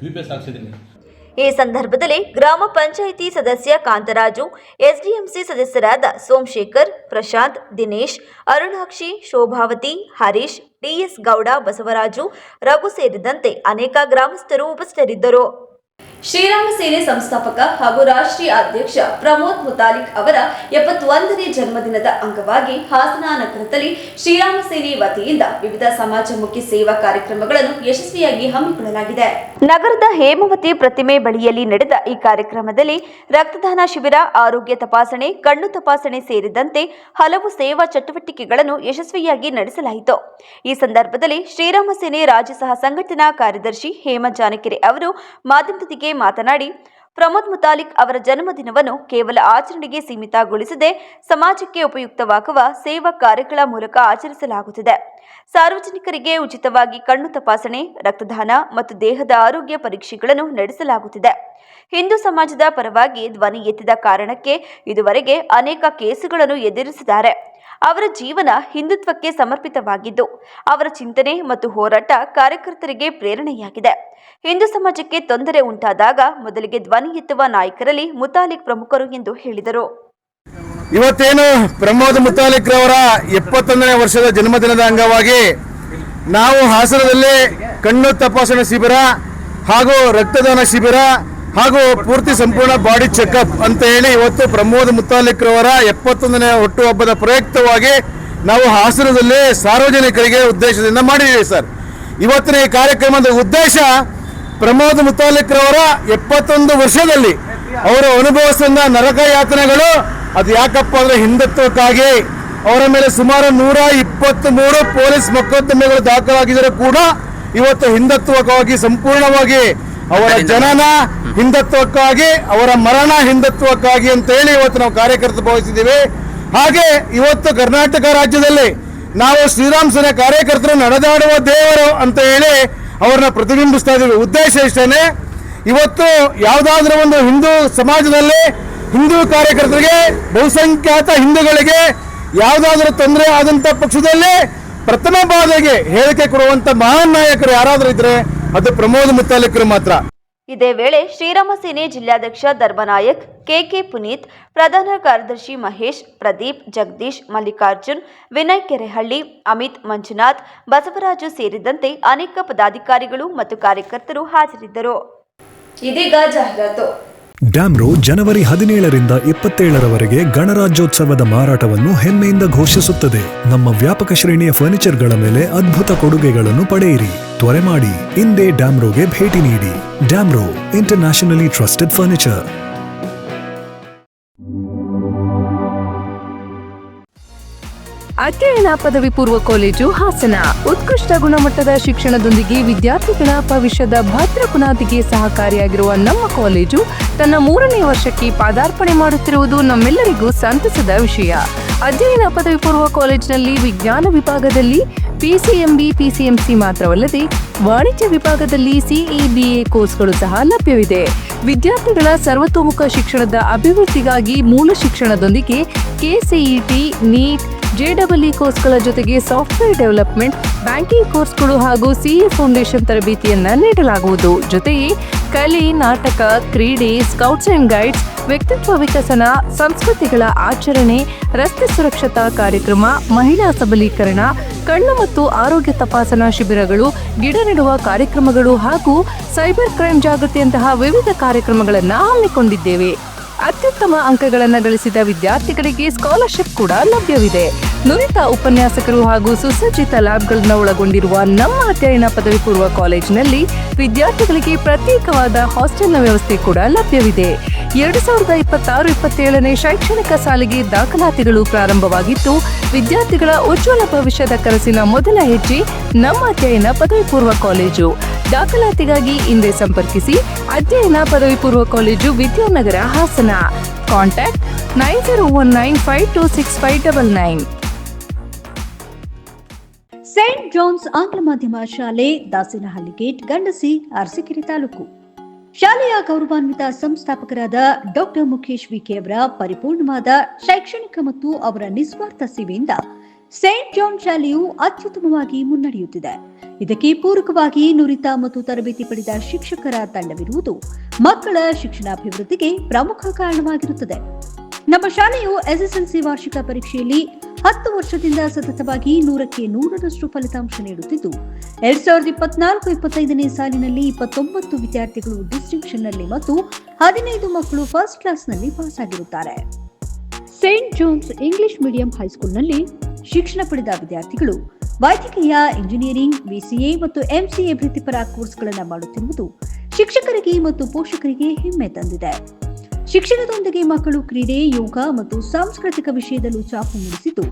J: UPS ಹಾಕ್ಸಿದ್ದೀನಿ.
B: ಈ ಸಂದರ್ಭದಲ್ಲಿ ಗ್ರಾಮ ಪಂಚಾಯಿತಿ ಸದಸ್ಯ ಕಾಂತರಾಜು, SDMC ಸದಸ್ಯರಾದ ಸೋಮಶೇಖರ್, ಪ್ರಶಾಂತ್, ದಿನೇಶ್, ಅರುಣಾಕ್ಷಿ, ಶೋಭಾವತಿ, ಹರೀಶ್, TS ಗೌಡ, ಬಸವರಾಜು, ರಘು ಸೇರಿದಂತೆ ಅನೇಕ ಗ್ರಾಮಸ್ಥರು ಉಪಸ್ಥಿತರಿದ್ದರು.
A: ಶ್ರೀರಾಮ ಸೇನೆ ಸಂಸ್ಥಾಪಕ ಹಾಗೂ ರಾಷ್ಟ್ರೀಯ ಅಧ್ಯಕ್ಷ ಪ್ರಮೋದ್ ಮುತಾಲಿಕ್ ಅವರ 71ನೇ ಜನ್ಮದಿನದ ಅಂಗವಾಗಿ ಹಾಸನ ನಗರದಲ್ಲಿ ಶ್ರೀರಾಮ ಸೇನೆ ವತಿಯಿಂದ ವಿವಿಧ ಸಮಾಜಮುಖಿ ಸೇವಾ ಕಾರ್ಯಕ್ರಮಗಳನ್ನು ಯಶಸ್ವಿಯಾಗಿ ಹಮ್ಮಿಕೊಳ್ಳಲಾಗಿದೆ.
B: ನಗರದ ಹೇಮಾವತಿ ಪ್ರತಿಮೆ ಬಳಿಯಲ್ಲಿ ನಡೆದ ಈ ಕಾರ್ಯಕ್ರಮದಲ್ಲಿ ರಕ್ತದಾನ ಶಿಬಿರ, ಆರೋಗ್ಯ ತಪಾಸಣೆ, ಕಣ್ಣು ತಪಾಸಣೆ ಸೇರಿದಂತೆ ಹಲವು ಸೇವಾ ಚಟುವಟಿಕೆಗಳನ್ನು ಯಶಸ್ವಿಯಾಗಿ ನಡೆಸಲಾಯಿತು. ಈ ಸಂದರ್ಭದಲ್ಲಿ ಶ್ರೀರಾಮ ಸೇನೆ ರಾಜ್ಯ ಸಹ ಸಂಘಟನಾ ಕಾರ್ಯದರ್ಶಿ ಹೇಮಂತ್ ಜಾನಕೆರೆ ಅವರು ಮಾಧ್ಯಮದೊಂದಿಗೆ ಮಾತನಾಡಿ, ಪ್ರಮೋದ್ ಮುತಾಲಿಕ್ ಅವರ ಜನ್ಮದಿನವನ್ನು ಕೇವಲ ಆಚರಣೆಗೆ ಸೀಮಿತಗೊಳಿಸದೆ ಸಮಾಜಕ್ಕೆ ಉಪಯುಕ್ತವಾಗುವ ಸೇವಾ ಕಾರ್ಯಗಳ ಮೂಲಕ ಆಚರಿಸಲಾಗುತ್ತಿದೆ. ಸಾರ್ವಜನಿಕರಿಗೆ ಉಚಿತವಾಗಿ ಕಣ್ಣು ತಪಾಸಣೆ, ರಕ್ತದಾನ ಮತ್ತು ದೇಹದ ಆರೋಗ್ಯ ಪರೀಕ್ಷೆಗಳನ್ನು ನಡೆಸಲಾಗುತ್ತಿದೆ. ಹಿಂದೂ ಸಮಾಜದ ಪರವಾಗಿ ಧ್ವನಿ ಎತ್ತಿದ ಕಾರಣಕ್ಕೆ ಇದುವರೆಗೆ ಅನೇಕ ಕೇಸುಗಳನ್ನು ಎದುರಿಸಿದ್ದಾರೆ. ಅವರ ಜೀವನ ಹಿಂದುತ್ವಕ್ಕೆ ಸಮರ್ಪಿತವಾಗಿದ್ದು, ಅವರ ಚಿಂತನೆ ಮತ್ತು ಹೋರಾಟ ಕಾರ್ಯಕರ್ತರಿಗೆ ಪ್ರೇರಣೆಯಾಗಿದೆ. ಹಿಂದೂ ಸಮಾಜಕ್ಕೆ ತೊಂದರೆ ಉಂಟಾದಾಗ ಮೊದಲಿಗೆ ಧ್ವನಿ ಎತ್ತುವ ನಾಯಕರಲ್ಲಿ ಮುತಾಲಿಕ್ ಪ್ರಮುಖರು ಎಂದು ಹೇಳಿದರು.
C: ಇವತ್ತೇನು ಪ್ರಮೋದ್ ಮುತಾಲಿಕ್ ರವರ 71ನೇ ವರ್ಷದ ಜನ್ಮದಿನದ ಅಂಗವಾಗಿ ನಾವು ಹಾಸನದಲ್ಲಿ ಕಣ್ಣು ತಪಾಸಣಾ ಶಿಬಿರ ಹಾಗೂ ರಕ್ತದಾನ ಶಿಬಿರ ಹಾಗೂ ಪೂರ್ತಿ ಸಂಪೂರ್ಣ ಬಾಡಿ ಚೆಕಪ್ ಅಂತ ಹೇಳಿ ಇವತ್ತು ಪ್ರಮೋದ್ ಮುತಾಲಿಕ್ ರವರ 71ನೇ ಹುಟ್ಟುಹಬ್ಬದ ಪ್ರಯುಕ್ತವಾಗಿ ನಾವು ಹಾಸನದಲ್ಲಿ ಸಾರ್ವಜನಿಕರಿಗೆ ಉದ್ದೇಶದಿಂದ ಮಾಡಿದ್ದೀವಿ ಸರ್. ಇವತ್ತಿನ ಈ ಕಾರ್ಯಕ್ರಮದ ಉದ್ದೇಶ ಪ್ರಮೋದ್ ಮುತಾಲಿಕ್ ರವರ 71 ವರ್ಷದಲ್ಲಿ ಅವರು ಅನುಭವಿಸಿದ ನರಕ ಯಾತನೆಗಳು, ಅದು ಯಾಕಪ್ಪ ಅಂದ್ರೆ ಹಿಂದುತ್ವಕ್ಕಾಗಿ ಅವರ ಮೇಲೆ ಸುಮಾರು 123 ಪೊಲೀಸ್ ಮೊಕದ್ದಮೆಗಳು ದಾಖಲಾಗಿದ್ದರೂ ಕೂಡ ಇವತ್ತು ಹಿಂದುತ್ವಕ್ಕಾಗಿ ಸಂಪೂರ್ಣವಾಗಿ ಅವರ ಜನನ ಹಿಂದುತ್ವಕ್ಕಾಗಿ, ಅವರ ಮರಣ ಹಿಂದುತ್ವಕ್ಕಾಗಿ ಅಂತ ಹೇಳಿ ಇವತ್ತು ನಾವು ಕಾರ್ಯಕರ್ತರು ಭಾವಿಸಿದ್ದೀವಿ. ಹಾಗೆ ಇವತ್ತು ಕರ್ನಾಟಕ ರಾಜ್ಯದಲ್ಲಿ ನಾವು ಶ್ರೀರಾಮ್ ಸೇನೆ ಕಾರ್ಯಕರ್ತರು ನಡೆದಾಡುವ ದೇವರು ಅಂತ ಹೇಳಿ ಅವ್ರನ್ನ ಪ್ರತಿಬಿಂಬಿಸ್ತಾ ಇದ್ದೀವಿ. ಉದ್ದೇಶ ಇಷ್ಟೇನೆ, ಇವತ್ತು ಯಾವುದಾದ್ರೂ ಒಂದು ಹಿಂದೂ ಸಮಾಜದಲ್ಲಿ ಹಿಂದೂ ಕಾರ್ಯಕರ್ತರಿಗೆ, ಬಹುಸಂಖ್ಯಾತ ಹಿಂದೂಗಳಿಗೆ ಯಾವುದಾದ್ರೂ ತೊಂದರೆ ಆದಂಥ ಪಕ್ಷದಲ್ಲಿ ಪ್ರಥಮ ಬಾರಿಗೆ ಹೇಳಿಕೆ ಕೊಡುವಂತ ಮಹಾನ್ ನಾಯಕರು ಯಾರಾದರೂ ಇದ್ರೆ ಅದು ಪ್ರಮೋದ್ ಮುತಾಲಿಕ್ರು ಮಾತ್ರ.
B: ಇದೇ ವೇಳೆ ಶ್ರೀರಾಮ ಸೇನೆ ಜಿಲ್ಲಾಧ್ಯಕ್ಷ ಧರ್ಮನಾಯಕ್, ಕೆಕೆ ಪುನೀತ್, ಪ್ರಧಾನ ಕಾರ್ಯದರ್ಶಿ ಮಹೇಶ್, ಪ್ರದೀಪ್, ಜಗದೀಶ್, ಮಲ್ಲಿಕಾರ್ಜುನ್, ವಿನಯ್ ಕೆರೆಹಳ್ಳಿ, ಅಮಿತ್, ಮಂಜುನಾಥ್, ಬಸವರಾಜು ಸೇರಿದಂತೆ ಅನೇಕ ಪದಾಧಿಕಾರಿಗಳು ಮತ್ತು ಕಾರ್ಯಕರ್ತರು ಹಾಜರಿದ್ದರು.
A: ಇದೀಗ ಜಾಹೀರಾತು.
K: ಡ್ಯಾಮ್ರೋ ಜನವರಿ 17ರಿಂದ 27ರವರೆಗೆ ಗಣರಾಜ್ಯೋತ್ಸವದ ಮಾರಾಟವನ್ನು ಹೆಮ್ಮೆಯಿಂದ ಘೋಷಿಸುತ್ತದೆ. ನಮ್ಮ ವ್ಯಾಪಕ ಶ್ರೇಣಿಯ ಫರ್ನಿಚರ್ಗಳ ಮೇಲೆ ಅದ್ಭುತ ಕೊಡುಗೆಗಳನ್ನು ಪಡೆಯಿರಿ. ತ್ವರೆ ಮಾಡಿ, ಇಂದೇ ಡ್ಯಾಮ್ರೋಗೆ ಭೇಟಿ ನೀಡಿ. Damro, internationally trusted furniture.
L: ಅಧ್ಯಯನ ಪದವಿ ಪೂರ್ವ ಕಾಲೇಜು ಹಾಸನ ಉತ್ಕೃಷ್ಟ ಗುಣಮಟ್ಟದ ಶಿಕ್ಷಣದೊಂದಿಗೆ ವಿದ್ಯಾರ್ಥಿಗಳ ಭವಿಷ್ಯದ ಭದ್ರ ಬುನಾದಿಗೆ ಸಹಕಾರಿಯಾಗಿರುವ ನಮ್ಮ ಕಾಲೇಜು ತನ್ನ 3ನೇ ವರ್ಷಕ್ಕೆ ಪಾದಾರ್ಪಣೆ ಮಾಡುತ್ತಿರುವುದು ನಮ್ಮೆಲ್ಲರಿಗೂ ಸಂತಸದ ವಿಷಯ. ಅಧ್ಯಯನ ಪದವಿ ಪೂರ್ವ ಕಾಲೇಜಿನಲ್ಲಿ ವಿಜ್ಞಾನ ವಿಭಾಗದಲ್ಲಿ PCMB, PCMC ಮಾತ್ರವಲ್ಲದೆ ವಾಣಿಜ್ಯ ವಿಭಾಗದಲ್ಲಿ CEBA ಕೋರ್ಸ್ಗಳು ಸಹ ಲಭ್ಯವಿದೆ. ವಿದ್ಯಾರ್ಥಿಗಳ ಸರ್ವತೋಮುಖ ಶಿಕ್ಷಣದ ಅಭಿವೃದ್ಧಿಗಾಗಿ ಮೂಲ ಶಿಕ್ಷಣದೊಂದಿಗೆ KCET, NEET, JEE ಕೋರ್ಸ್ಗಳ ಜೊತೆಗೆ ಸಾಫ್ಟ್ವೇರ್ ಡೆವಲಪ್ಮೆಂಟ್, ಬ್ಯಾಂಕಿಂಗ್ ಕೋರ್ಸ್ಗಳು ಹಾಗೂ CA ಫೌಂಡೇಶನ್ ತರಬೇತಿಯನ್ನ ನೀಡಲಾಗುವುದು. ಜೊತೆಗೆ ಕಲೆ, ನಾಟಕ, ಕ್ರೀಡೆ, ಸ್ಕೌಟ್ಸ್ ಅಂಡ್ ಗೈಡ್ಸ್, ವ್ಯಕ್ತಿತ್ವ ವಿಕಸನ, ಸಂಸ್ಕೃತಿಗಳ ಆಚರಣೆ, ರಸ್ತೆ ಸುರಕ್ಷತಾ ಕಾರ್ಯಕ್ರಮ, ಮಹಿಳಾ ಸಬಲೀಕರಣ, ಕಣ್ಣು ಮತ್ತು ಆರೋಗ್ಯ ತಪಾಸಣಾ ಶಿಬಿರಗಳು, ಗಿಡ ನೆಡುವ ಕಾರ್ಯಕ್ರಮಗಳು ಹಾಗೂ ಸೈಬರ್ ಕ್ರೈಮ್ ಜಾಗೃತಿಯಂತಹ ವಿವಿಧ ಕಾರ್ಯಕ್ರಮಗಳನ್ನು ಹಮ್ಮಿಕೊಂಡಿದ್ದೇವೆ. ಅತ್ಯುತ್ತಮ ಅಂಕಗಳನ್ನು ಗಳಿಸಿದ ವಿದ್ಯಾರ್ಥಿಗಳಿಗೆ ಸ್ಕಾಲರ್ಶಿಪ್ ಕೂಡ ಲಭ್ಯವಿದೆ. ನುರಿತ ಉಪನ್ಯಾಸಕರು ಹಾಗೂ ಸುಸಜ್ಜಿತ ಲ್ಯಾಬ್ಗಳನ್ನು ಒಳಗೊಂಡಿರುವ ನಮ್ಮ ಅಧ್ಯಯನ ಪದವಿ ಪೂರ್ವ ಕಾಲೇಜಿನಲ್ಲಿ ವಿದ್ಯಾರ್ಥಿಗಳಿಗೆ ಪ್ರತ್ಯೇಕವಾದ ಹಾಸ್ಟೆಲ್ನ ವ್ಯವಸ್ಥೆ ಕೂಡ ಲಭ್ಯವಿದೆ. 2026-27ನೇ ಶೈಕ್ಷಣಿಕ ಸಾಲಿಗೆ ದಾಖಲಾತಿಗಳು ಪ್ರಾರಂಭವಾಗಿದ್ದು, ವಿದ್ಯಾರ್ಥಿಗಳ ಉಜ್ವಲ ಭವಿಷ್ಯದ ಕನಸಿನ ಮೊದಲ ಹೆಜ್ಜೆ ನಮ್ಮ ಅಧ್ಯಯನ ಪದವಿ ಪೂರ್ವ ಕಾಲೇಜು. ದಾಖಲಾತಿಗಾಗಿ ಹಿಂದೆ ಸಂಪರ್ಕಿಸಿ. ಅಧ್ಯಯನ ಪದವಿ ಪೂರ್ವ college, Vidyanagar, Hassan. Contact 9019526599.
B: Saint John's ಆಂಗ್ಲ ಮಾಧ್ಯಮ ಶಾಲೆ, ದಾಸನಹಳ್ಳಿ ಗೇಟ್, ಗಂಡಸಿ, ಅರಸೀಕೆರೆ ತಾಲೂಕು. ಶಾಲೆಯ ಗೌರವಾನ್ವಿತ ಸಂಸ್ಥಾಪಕರಾದ ಡಾಕ್ಟರ್ ಮುಖೇಶ್ ವಿಕೆ ಅವರ ಪರಿಪೂರ್ಣವಾದ ಶೈಕ್ಷಣಿಕ ಮತ್ತು ಅವರ ನಿಸ್ವಾರ್ಥ ಸೇವೆಯಿಂದ ಸೇಂಟ್ ಜಾನ್ ಶಾಲೆಯು ಅತ್ಯುತ್ತಮವಾಗಿ ಮುನ್ನಡೆಯುತ್ತಿದೆ. ಇದಕ್ಕೆ ಪೂರಕವಾಗಿ ನುರಿತ ಮತ್ತು ತರಬೇತಿ ಪಡೆದ ಶಿಕ್ಷಕರ ತಂಡವಿರುವುದು ಮಕ್ಕಳ ಶಿಕ್ಷಣಾಭಿವೃದ್ಧಿಗೆ ಪ್ರಮುಖ ಕಾರಣವಾಗಿರುತ್ತದೆ. ನಮ್ಮ ಶಾಲೆಯು ಎಸ್ಎಸ್ಎಲ್ಸಿ ವಾರ್ಷಿಕ ಪರೀಕ್ಷೆಯಲ್ಲಿ 10 ವರ್ಷದಿಂದ ಸತತವಾಗಿ 100ಕ್ಕೆ 100ರಷ್ಟು ಫಲಿತಾಂಶ ನೀಡುತ್ತಿದ್ದು, 2024-25ನೇ ಸಾಲಿನಲ್ಲಿ 29 ವಿದ್ಯಾರ್ಥಿಗಳು ಡಿಸ್ಟಿಂಕ್ಷನ್ನಲ್ಲಿ ಮತ್ತು 15 ಮಕ್ಕಳು ಫಸ್ಟ್ ಕ್ಲಾಸ್ನಲ್ಲಿ ಪಾಸ್ ಆಗಿರುತ್ತಾರೆ. ಸೇಂಟ್ ಜಾನ್ಸ್ ಇಂಗ್ಲಿಷ್ ಮೀಡಿಯಂ ಹೈಸ್ಕೂಲ್ನಲ್ಲಿ ಶಿಕ್ಷಣ ಪಡೆದ ವಿದ್ಯಾರ್ಥಿಗಳು ವೈದ್ಯಕೀಯ, ಇಂಜಿನಿಯರಿಂಗ್, BCA ಮತ್ತು MCA ವೃತ್ತಿಪರ ಕೋರ್ಸ್ಗಳನ್ನು ಮಾಡುತ್ತಿರುವುದು ಶಿಕ್ಷಕರಿಗೆ ಮತ್ತು ಪೋಷಕರಿಗೆ ಹೆಮ್ಮೆ ತಂದಿದೆ. ಶಿಕ್ಷಣದೊಂದಿಗೆ ಮಕ್ಕಳು ಕ್ರೀಡೆ, ಯೋಗ ಮತ್ತು ಸಾಂಸ್ಕೃತಿಕ ವಿಷಯದಲ್ಲೂ ಚಾಪು ಮೂಡಿಸಿದ್ದು,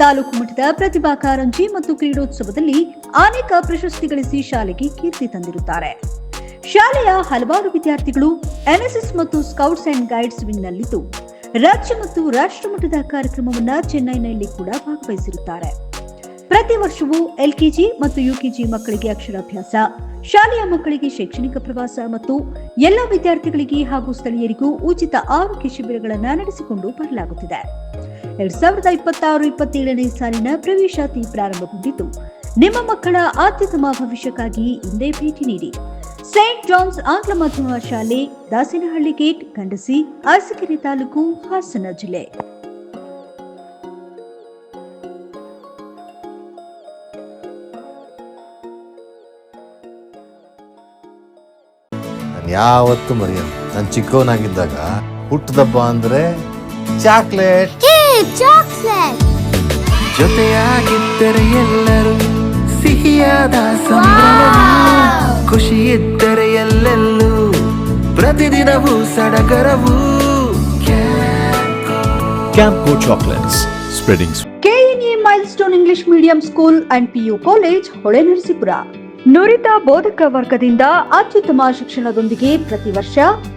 B: ತಾಲೂಕು ಮಟ್ಟದ ಪ್ರತಿಭಾ ಕಾರಂಜಿ ಮತ್ತು ಕ್ರೀಡೋತ್ಸವದಲ್ಲಿ ಅನೇಕ ಪ್ರಶಸ್ತಿ ಗಳಿಸಿ ಶಾಲೆಗೆ ಕೀರ್ತಿ ತಂದಿರುತ್ತಾರೆ. ಶಾಲೆಯ ಹಲವಾರು ವಿದ್ಯಾರ್ಥಿಗಳು NSS ಮತ್ತು ಸ್ಕೌಟ್ಸ್ ಅಂಡ್ ಗೈಡ್ಸ್ ವಿಂಗ್ನಲ್ಲಿದ್ದು, ರಾಜ್ಯ ಮತ್ತು ರಾಷ್ಟ್ರ ಮಟ್ಟದ ಕಾರ್ಯಕ್ರಮವನ್ನು ಚೆನ್ನೈನಲ್ಲಿ ಕೂಡ ಭಾಗವಹಿಸಿರುತ್ತಾರೆ. ಪ್ರತಿ ವರ್ಷವೂ LKG ಮತ್ತು UKG ಮಕ್ಕಳಿಗೆ ಅಕ್ಷರಾಭ್ಯಾಸ, ಶಾಲೆಯ ಮಕ್ಕಳಿಗೆ ಶೈಕ್ಷಣಿಕ ಪ್ರವಾಸ ಮತ್ತು ಎಲ್ಲ ವಿದ್ಯಾರ್ಥಿಗಳಿಗೆ ಹಾಗೂ ಸ್ಥಳೀಯರಿಗೂ ಉಚಿತ ಆರೋಗ್ಯ ಶಿಬಿರಗಳನ್ನು ನಡೆಸಿಕೊಂಡು ಬರಲಾಗುತ್ತಿದೆ. 2026-27ನೇ ಸಾಲಿನ ಪ್ರವೇಶಾತಿ ಪ್ರಾರಂಭಗೊಂಡಿದ್ದು, ನಿಮ್ಮ ಮಕ್ಕಳ ಅತ್ಯುತ್ತಮ ಭವಿಷ್ಯಕ್ಕಾಗಿ ಇಂದೇ ಭೇಟಿ ನೀಡಿ. ಸೇಂಟ್ ಜಾನ್ಸ್ ಆಂಗ್ಲ ಮಾಧ್ಯಮ ಶಾಲೆ, ದಾಸನಹಳ್ಳಿ ಗೇಟ್, ಗಂಡಸಿ, ಅರಸೀಕೆರೆ ತಾಲೂಕು, ಹಾಸನ ಜಿಲ್ಲೆ.
M: ಯಾವತ್ತು ಮರೆಯಲ್ಲ. ನಾನು ಚಿಕ್ಕವನಾಗಿದ್ದಾಗ ಹುಟ್ಟದಬ್ಬ ಅಂದ್ರೆ ಚಾಕ್ಲೇಟ್.
N: ಜೊತೆಯಾಗಿದ್ದರೆ ಎಲ್ಲರೂ ಸಿಹಿಯಾದ ಸಂಭ್ರಮ, ಖುಷಿ ಇದ್ದರೆ ಎಲ್ಲೆಲ್ಲೂ ಪ್ರತಿದಿನವೂ ಸಡಗರವು.
K: Campco chocolates, spreading.
B: KNA Milestone English medium school and PU college, Holenarasipura. ನುರಿತ ಬೋಧಕ ವರ್ಗದಿಂದ ಅತ್ಯುತ್ತಮ ಶಿಕ್ಷಣದೊಂದಿಗೆ ಪ್ರತಿ ವರ್ಷ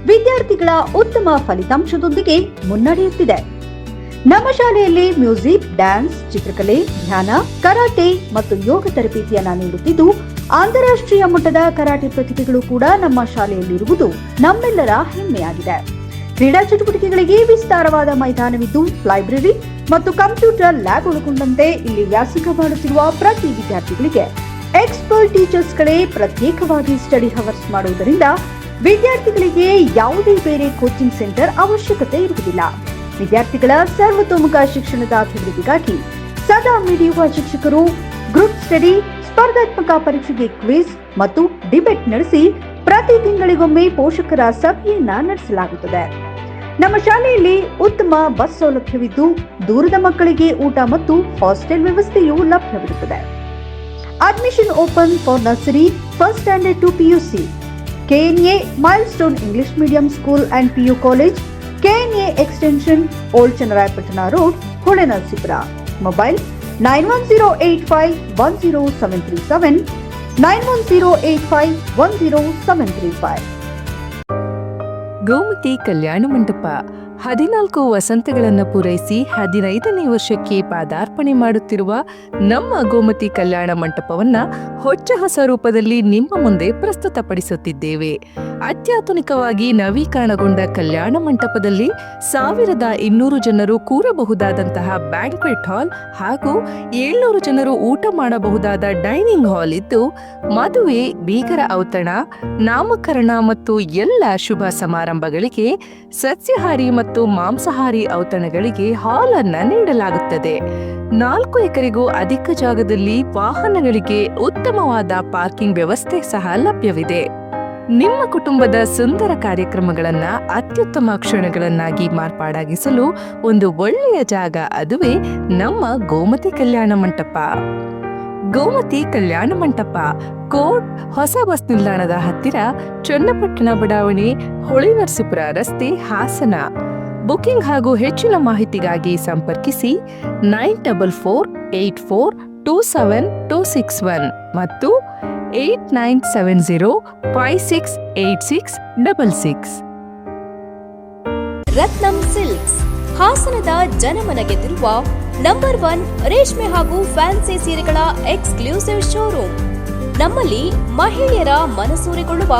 B: ವಿದ್ಯಾರ್ಥಿಗಳ ಉತ್ತಮ ಫಲಿತಾಂಶದೊಂದಿಗೆ ಮುನ್ನಡೆಯುತ್ತಿದೆ. ನಮ್ಮ ಶಾಲೆಯಲ್ಲಿ ಮ್ಯೂಸಿಕ್, ಡ್ಯಾನ್ಸ್, ಚಿತ್ರಕಲೆ, ಧ್ಯಾನ, ಕರಾಟೆ ಮತ್ತು ಯೋಗ ತರಬೇತಿಯನ್ನ ನೀಡುತ್ತಿದ್ದು, ಅಂತಾರಾಷ್ಟ್ರೀಯ ಮಟ್ಟದ ಕರಾಟೆ ಪ್ರತಿಭೆಗಳು ಕೂಡ ನಮ್ಮ ಶಾಲೆಯಲ್ಲಿರುವುದು ನಮ್ಮೆಲ್ಲರ ಹೆಮ್ಮೆಯಾಗಿದೆ. ಕ್ರೀಡಾ ಚಟುವಟಿಕೆಗಳಿಗೆ ವಿಸ್ತಾರವಾದ ಮೈದಾನವಿದ್ದು, ಲೈಬ್ರರಿ ಮತ್ತು ಕಂಪ್ಯೂಟರ್ ಲ್ಯಾಬ್ ಒಳಗೊಂಡಂತೆ ಇಲ್ಲಿ ವ್ಯಾಸಂಗ ಮಾಡುತ್ತಿರುವ ಪ್ರತಿ ವಿದ್ಯಾರ್ಥಿಗಳಿಗೆ ಎಕ್ಸ್ಪರ್ಟ್ ಟೀಚರ್ಸ್ಗಳೇ ಪ್ರತ್ಯೇಕವಾಗಿ ಸ್ಟಡಿ ಹವರ್ಸ್ ಮಾಡುವುದರಿಂದ ವಿದ್ಯಾರ್ಥಿಗಳಿಗೆ ಯಾವುದೇ ಬೇರೆ ಕೋಚಿಂಗ್ ಸೆಂಟರ್ ಅವಶ್ಯಕತೆ ಇರುವುದಿಲ್ಲ. ವಿದ್ಯಾರ್ಥಿಗಳ ಸರ್ವತೋಮುಖ ಶಿಕ್ಷಣದ ಅಭಿವೃದ್ಧಿಗಾಗಿ ಸದಾ ಮಿಡಿಯುವ ಶಿಕ್ಷಕರು ಗ್ರೂಪ್ ಸ್ಟಡಿ, ಸ್ಪರ್ಧಾತ್ಮಕ ಪರೀಕ್ಷೆಗೆ ಕ್ವಿಜ್ ಮತ್ತು ಡಿಬೇಟ್ ನಡೆಸಿ ಪ್ರತಿ ತಿಂಗಳಿಗೊಮ್ಮೆ ಪೋಷಕರ ಸಭೆಯನ್ನ ನಡೆಸಲಾಗುತ್ತದೆ. ನಮ್ಮ ಶಾಲೆಯಲ್ಲಿ ಉತ್ತಮ ಬಸ್ ಸೌಲಭ್ಯವಿದ್ದು, ದೂರದ ಮಕ್ಕಳಿಗೆ ಊಟ ಮತ್ತು ಹಾಸ್ಟೆಲ್ ವ್ಯವಸ್ಥೆಯೂ ಲಭ್ಯವಿರುತ್ತದೆ. Admission open for nursery, first standard to PUC. KNA Milestone English medium school and PU college, KNA extension, old Channarayapatna road, Holenarasipura. Mobile 9108510737, 9108510735.
L: Gomathi Kalyana Mantapa, 14 ವಸಂತಗಳನ್ನು ಪೂರೈಸಿ 15ನೇ ವರ್ಷಕ್ಕೆ ಪಾದಾರ್ಪಣೆ ಮಾಡುತ್ತಿರುವ ನಮ್ಮ ಗೋಮತಿ ಕಲ್ಯಾಣ ಮಂಟಪವನ್ನ ಹೊಚ್ಚ ಹೊಸ ರೂಪದಲ್ಲಿ ನಿಮ್ಮ ಮುಂದೆ ಪ್ರಸ್ತುತಪಡಿಸುತ್ತಿದ್ದೇವೆ. ಅತ್ಯಾಧುನಿಕವಾಗಿ ನವೀಕರಣಗೊಂಡ ಕಲ್ಯಾಣ ಮಂಟಪದಲ್ಲಿ 1200 ಜನರು ಕೂರಬಹುದಾದಂತಹ ಬ್ಯಾಂಕ್ವೆಟ್ ಹಾಲ್ ಹಾಗೂ 700 ಜನರು ಊಟ ಮಾಡಬಹುದಾದ ಡೈನಿಂಗ್ ಹಾಲ್ ಇದ್ದು, ಮದುವೆ, ಬೀಗರ ಔತಣ, ನಾಮಕರಣ ಮತ್ತು ಎಲ್ಲ ಶುಭ ಸಮಾರಂಭಗಳಿಗೆ ಸಸ್ಯಾಹಾರಿ ಮತ್ತು ಮಾಂಸಾಹಾರಿ ಔತಣಗಳಿಗೆ ಹಾಲ್ ಅನ್ನ ನೀಡಲಾಗುತ್ತದೆ. 4 ಎಕರೆಗೂ ಅಧಿಕ ಜಾಗದಲ್ಲಿ ವಾಹನಗಳಿಗೆ ಉತ್ತಮವಾದ ಪಾರ್ಕಿಂಗ್ ವ್ಯವಸ್ಥೆ ಸಹ ಲಭ್ಯವಿದೆ. ನಿಮ್ಮ ಕುಟುಂಬದ ಸುಂದರ ಕಾರ್ಯಕ್ರಮಗಳನ್ನ ಅತ್ಯುತ್ತಮ ಕ್ಷಣಗಳನ್ನಾಗಿ ಮಾರ್ಪಾಡಾಗಿಸಲು ಒಂದು ಒಳ್ಳೆಯ ಜಾಗ, ಅದುವೇ ನಮ್ಮ ಗೋಮತಿ ಕಲ್ಯಾಣ ಮಂಟಪ. ಗೋಮತಿ ಕಲ್ಯಾಣ ಮಂಟಪ, ಕೋಟ್ ಹೊಸ ಬಸ್ ನಿಲ್ದಾಣದ ಹತ್ತಿರ, ಚನ್ನಪಟ್ಟಣ ಬಡಾವಣೆ, ಹೊಳೆನರಸೀಪುರ ರಸ್ತೆ, ಹಾಸನ. ಬುಕಿಂಗ್ ಹಾಗೂ ಹೆಚ್ಚಿನ ಮಾಹಿತಿಗಾಗಿ ಸಂಪರ್ಕಿಸಿ 9484827261 ಮತ್ತು 8970568666.
B: ರತ್ನಂ ಸಿಲ್ಕ್ಸ್, ಹಾಸನದ ಜನಮನ ಗೆದ್ದಿರುವ ನಂಬರ್ 1 ರೇಷ್ಮೆ ಹಾಗೂ ಫ್ಯಾನ್ಸಿ ಸೀರೆಗಳ ಎಕ್ಸ್ಕ್ಲೂಸಿವ್ ಶೋರೂಮ್. ನಮ್ಮಲ್ಲಿ ಮಹಿಳೆಯರ ಮನಸೂರೆಗೊಳ್ಳುವ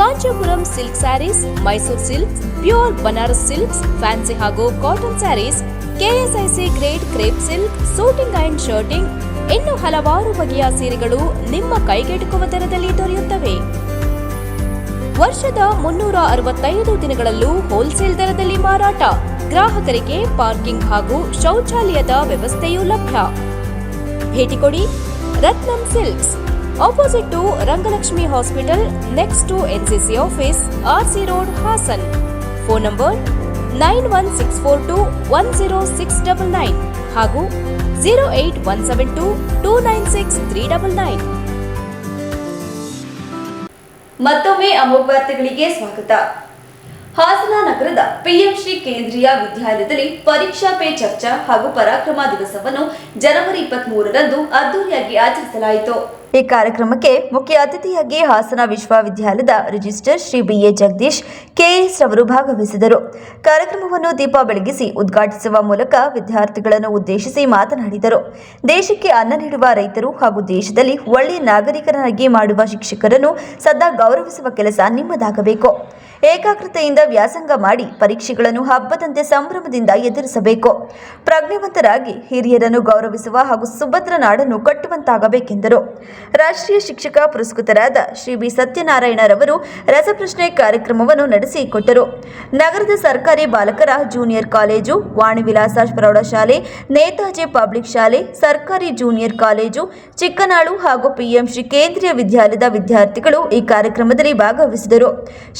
B: Kanchipuram silk sarees, Mysore silks, pure Banaras silks, fancy ಹಾಗೂ cotton sarees, KSIC grade crepe silk, suiting and shirting, ಇನ್ನು ಹಲವಾರು ಬಗೆಯ ಸೀರೆಗಳು ನಿಮ್ಮ ಕೈಗೆಟುಕುವ ದರದಲ್ಲಿ ದೊರೆಯುತ್ತವೆ. ವರ್ಷದ 365 ದಿನಗಳಲ್ಲೂ ಹೋಲ್ಸೇಲ್ ದರದಲ್ಲಿ ಮಾರಾಟ. ಗ್ರಾಹಕರಿಗೆ ಪಾರ್ಕಿಂಗ್ ಹಾಗೂ ಶೌಚಾಲಯದ ವ್ಯವಸ್ಥೆಯೂ ಲಭ್ಯ. ಭೇಟಿ ಕೊಡಿ Ratnam silks, opposite to Rangalakshmi hospital, next to NCC office, RC road, Hassan. Phone number 9164210699 ಹಾಗೂ 08172296399.
A: ಮತ್ತೊಮ್ಮೆ ಅಮೋಘ ವಾರ್ತೆಗಳಿಗೆ ಸ್ವಾಗತ. ಹಾಸನ ನಗರದ ಪಿಎಂ ಶ್ರೀ ಕೇಂದ್ರೀಯ ವಿದ್ಯಾಲಯದಲ್ಲಿ ಪರೀಕ್ಷಾ ಪೇ ಚರ್ಚಾ ಹಾಗೂ ಪರಾಕ್ರಮ ದಿವಸವನ್ನು ಜನವರಿ 23ರಂದು ಅದ್ದೂರಿಯಾಗಿ ಆಚರಿಸಲಾಯಿತು.
B: ಈ ಕಾರ್ಯಕ್ರಮಕ್ಕೆ ಮುಖ್ಯ ಅತಿಥಿಯಾಗಿ ಹಾಸನ ವಿಶ್ವವಿದ್ಯಾಲಯದ registrar Shri BA Jagadish KS ರವರು ಭಾಗವಹಿಸಿದರು. ಕಾರ್ಯಕ್ರಮವನ್ನು ದೀಪ ಬೆಳಗಿಸಿ ಉದ್ಘಾಟಿಸುವ ಮೂಲಕ ವಿದ್ಯಾರ್ಥಿಗಳನ್ನು ಉದ್ದೇಶಿಸಿ ಮಾತನಾಡಿದರು. ದೇಶಕ್ಕೆ ಅನ್ನ ನೀಡುವ ರೈತರು ಹಾಗೂ ದೇಶದಲ್ಲಿ ಒಳ್ಳೆಯ ನಾಗರಿಕರನ್ನಾಗಿ ಮಾಡುವ ಶಿಕ್ಷಕರನ್ನು ಸದಾ ಗೌರವಿಸುವ ಕೆಲಸ ನಿಮ್ಮದಾಗಬೇಕು. ಏಕಾಗ್ರತೆಯಿಂದ ವ್ಯಾಸಂಗ ಮಾಡಿ ಪರೀಕ್ಷೆಗಳನ್ನು ಹಬ್ಬದಂತೆ ಸಂಭ್ರಮದಿಂದ ಎದುರಿಸಬೇಕು. ಪ್ರಜ್ಞಾವಂತರಾಗಿ ಹಿರಿಯರನ್ನು ಗೌರವಿಸುವ ಹಾಗೂ ಸುಭದ್ರ ನಾಡನ್ನು ಕಟ್ಟುವಂತಾಗಬೇಕೆಂದರು. ರಾಷ್ಟ್ರೀಯ ಶಿಕ್ಷಕ ಪುರಸ್ಕೃತರಾದ ಶ್ರೀ ಬಿ ಸತ್ಯನಾರಾಯಣರವರು ರಸಪ್ರಶ್ನೆ ಕಾರ್ಯಕ್ರಮವನ್ನು ನಡೆಸಿಕೊಟ್ಟರು. ನಗರದ ಸರ್ಕಾರಿ ಬಾಲಕರ ಜೂನಿಯರ್ ಕಾಲೇಜು, ವಾಣಿವಿಲಾಸ ಪ್ರೌಢಶಾಲೆ, ನೇತಾಜಿ ಪಬ್ಲಿಕ್ ಶಾಲೆ, ಸರ್ಕಾರಿ ಜೂನಿಯರ್ ಕಾಲೇಜು, ಚಿಕ್ಕನಾಳು ಹಾಗೂ ಪಿಎಂ ಶ್ರೀ ಕೇಂದ್ರೀಯ ವಿದ್ಯಾಲಯದ ವಿದ್ಯಾರ್ಥಿಗಳು ಈ ಕಾರ್ಯಕ್ರಮದಲ್ಲಿ ಭಾಗವಹಿಸಿದರು.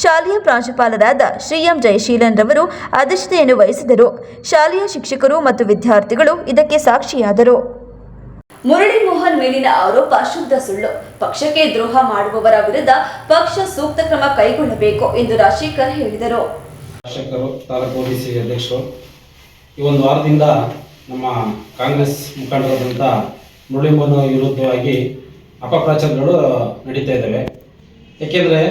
B: ಶಾಲೆಯ ಪ್ರಾಂಶುಪಾಲರಾದ ಶ್ರೀ ಎಂ ಜಯಶೀಲನ್ ರವರು ಅಧ್ಯಕ್ಷತೆಯನ್ನು ವಹಿಸಿದರು. ಶಾಲೆಯ ಶಿಕ್ಷಕರು ಮತ್ತು ವಿದ್ಯಾರ್ಥಿಗಳು ಇದಕ್ಕೆ ಸಾಕ್ಷಿಯಾದರು.
A: ಮುರಳಿ ಮೋಹನ್ ಮೇಲಿನ ಆರೋಪ ಶುದ್ಧ ಸುಳ್ಳು. ಪಕ್ಷಕ್ಕೆ ದ್ರೋಹ ಮಾಡುವವರ ವಿರುದ್ಧ ಪಕ್ಷ ಸೂಕ್ತ ಕ್ರಮ ಕೈಗೊಳ್ಳಬೇಕು ಎಂದು ರಾಜಶೇಖರ್ ಹೇಳಿದರು.
O: ಶಾಸಕರು, ತಾಲೂಕು ಓಬಿಸಿ ಅಧ್ಯಕ್ಷರು, ಈ ಒಂದು ವಾರದಿಂದ ನಮ್ಮ ಕಾಂಗ್ರೆಸ್ ಮುಖಂಡರಾದಂಥ ಮುರಳಿ ಮೋಹನ್ ವಿರುದ್ಧವಾಗಿ ಅಪಪ್ರಚಾರಗಳು ನಡೀತಾ ಇದ್ದಾವೆ. ಏಕೆಂದರೆ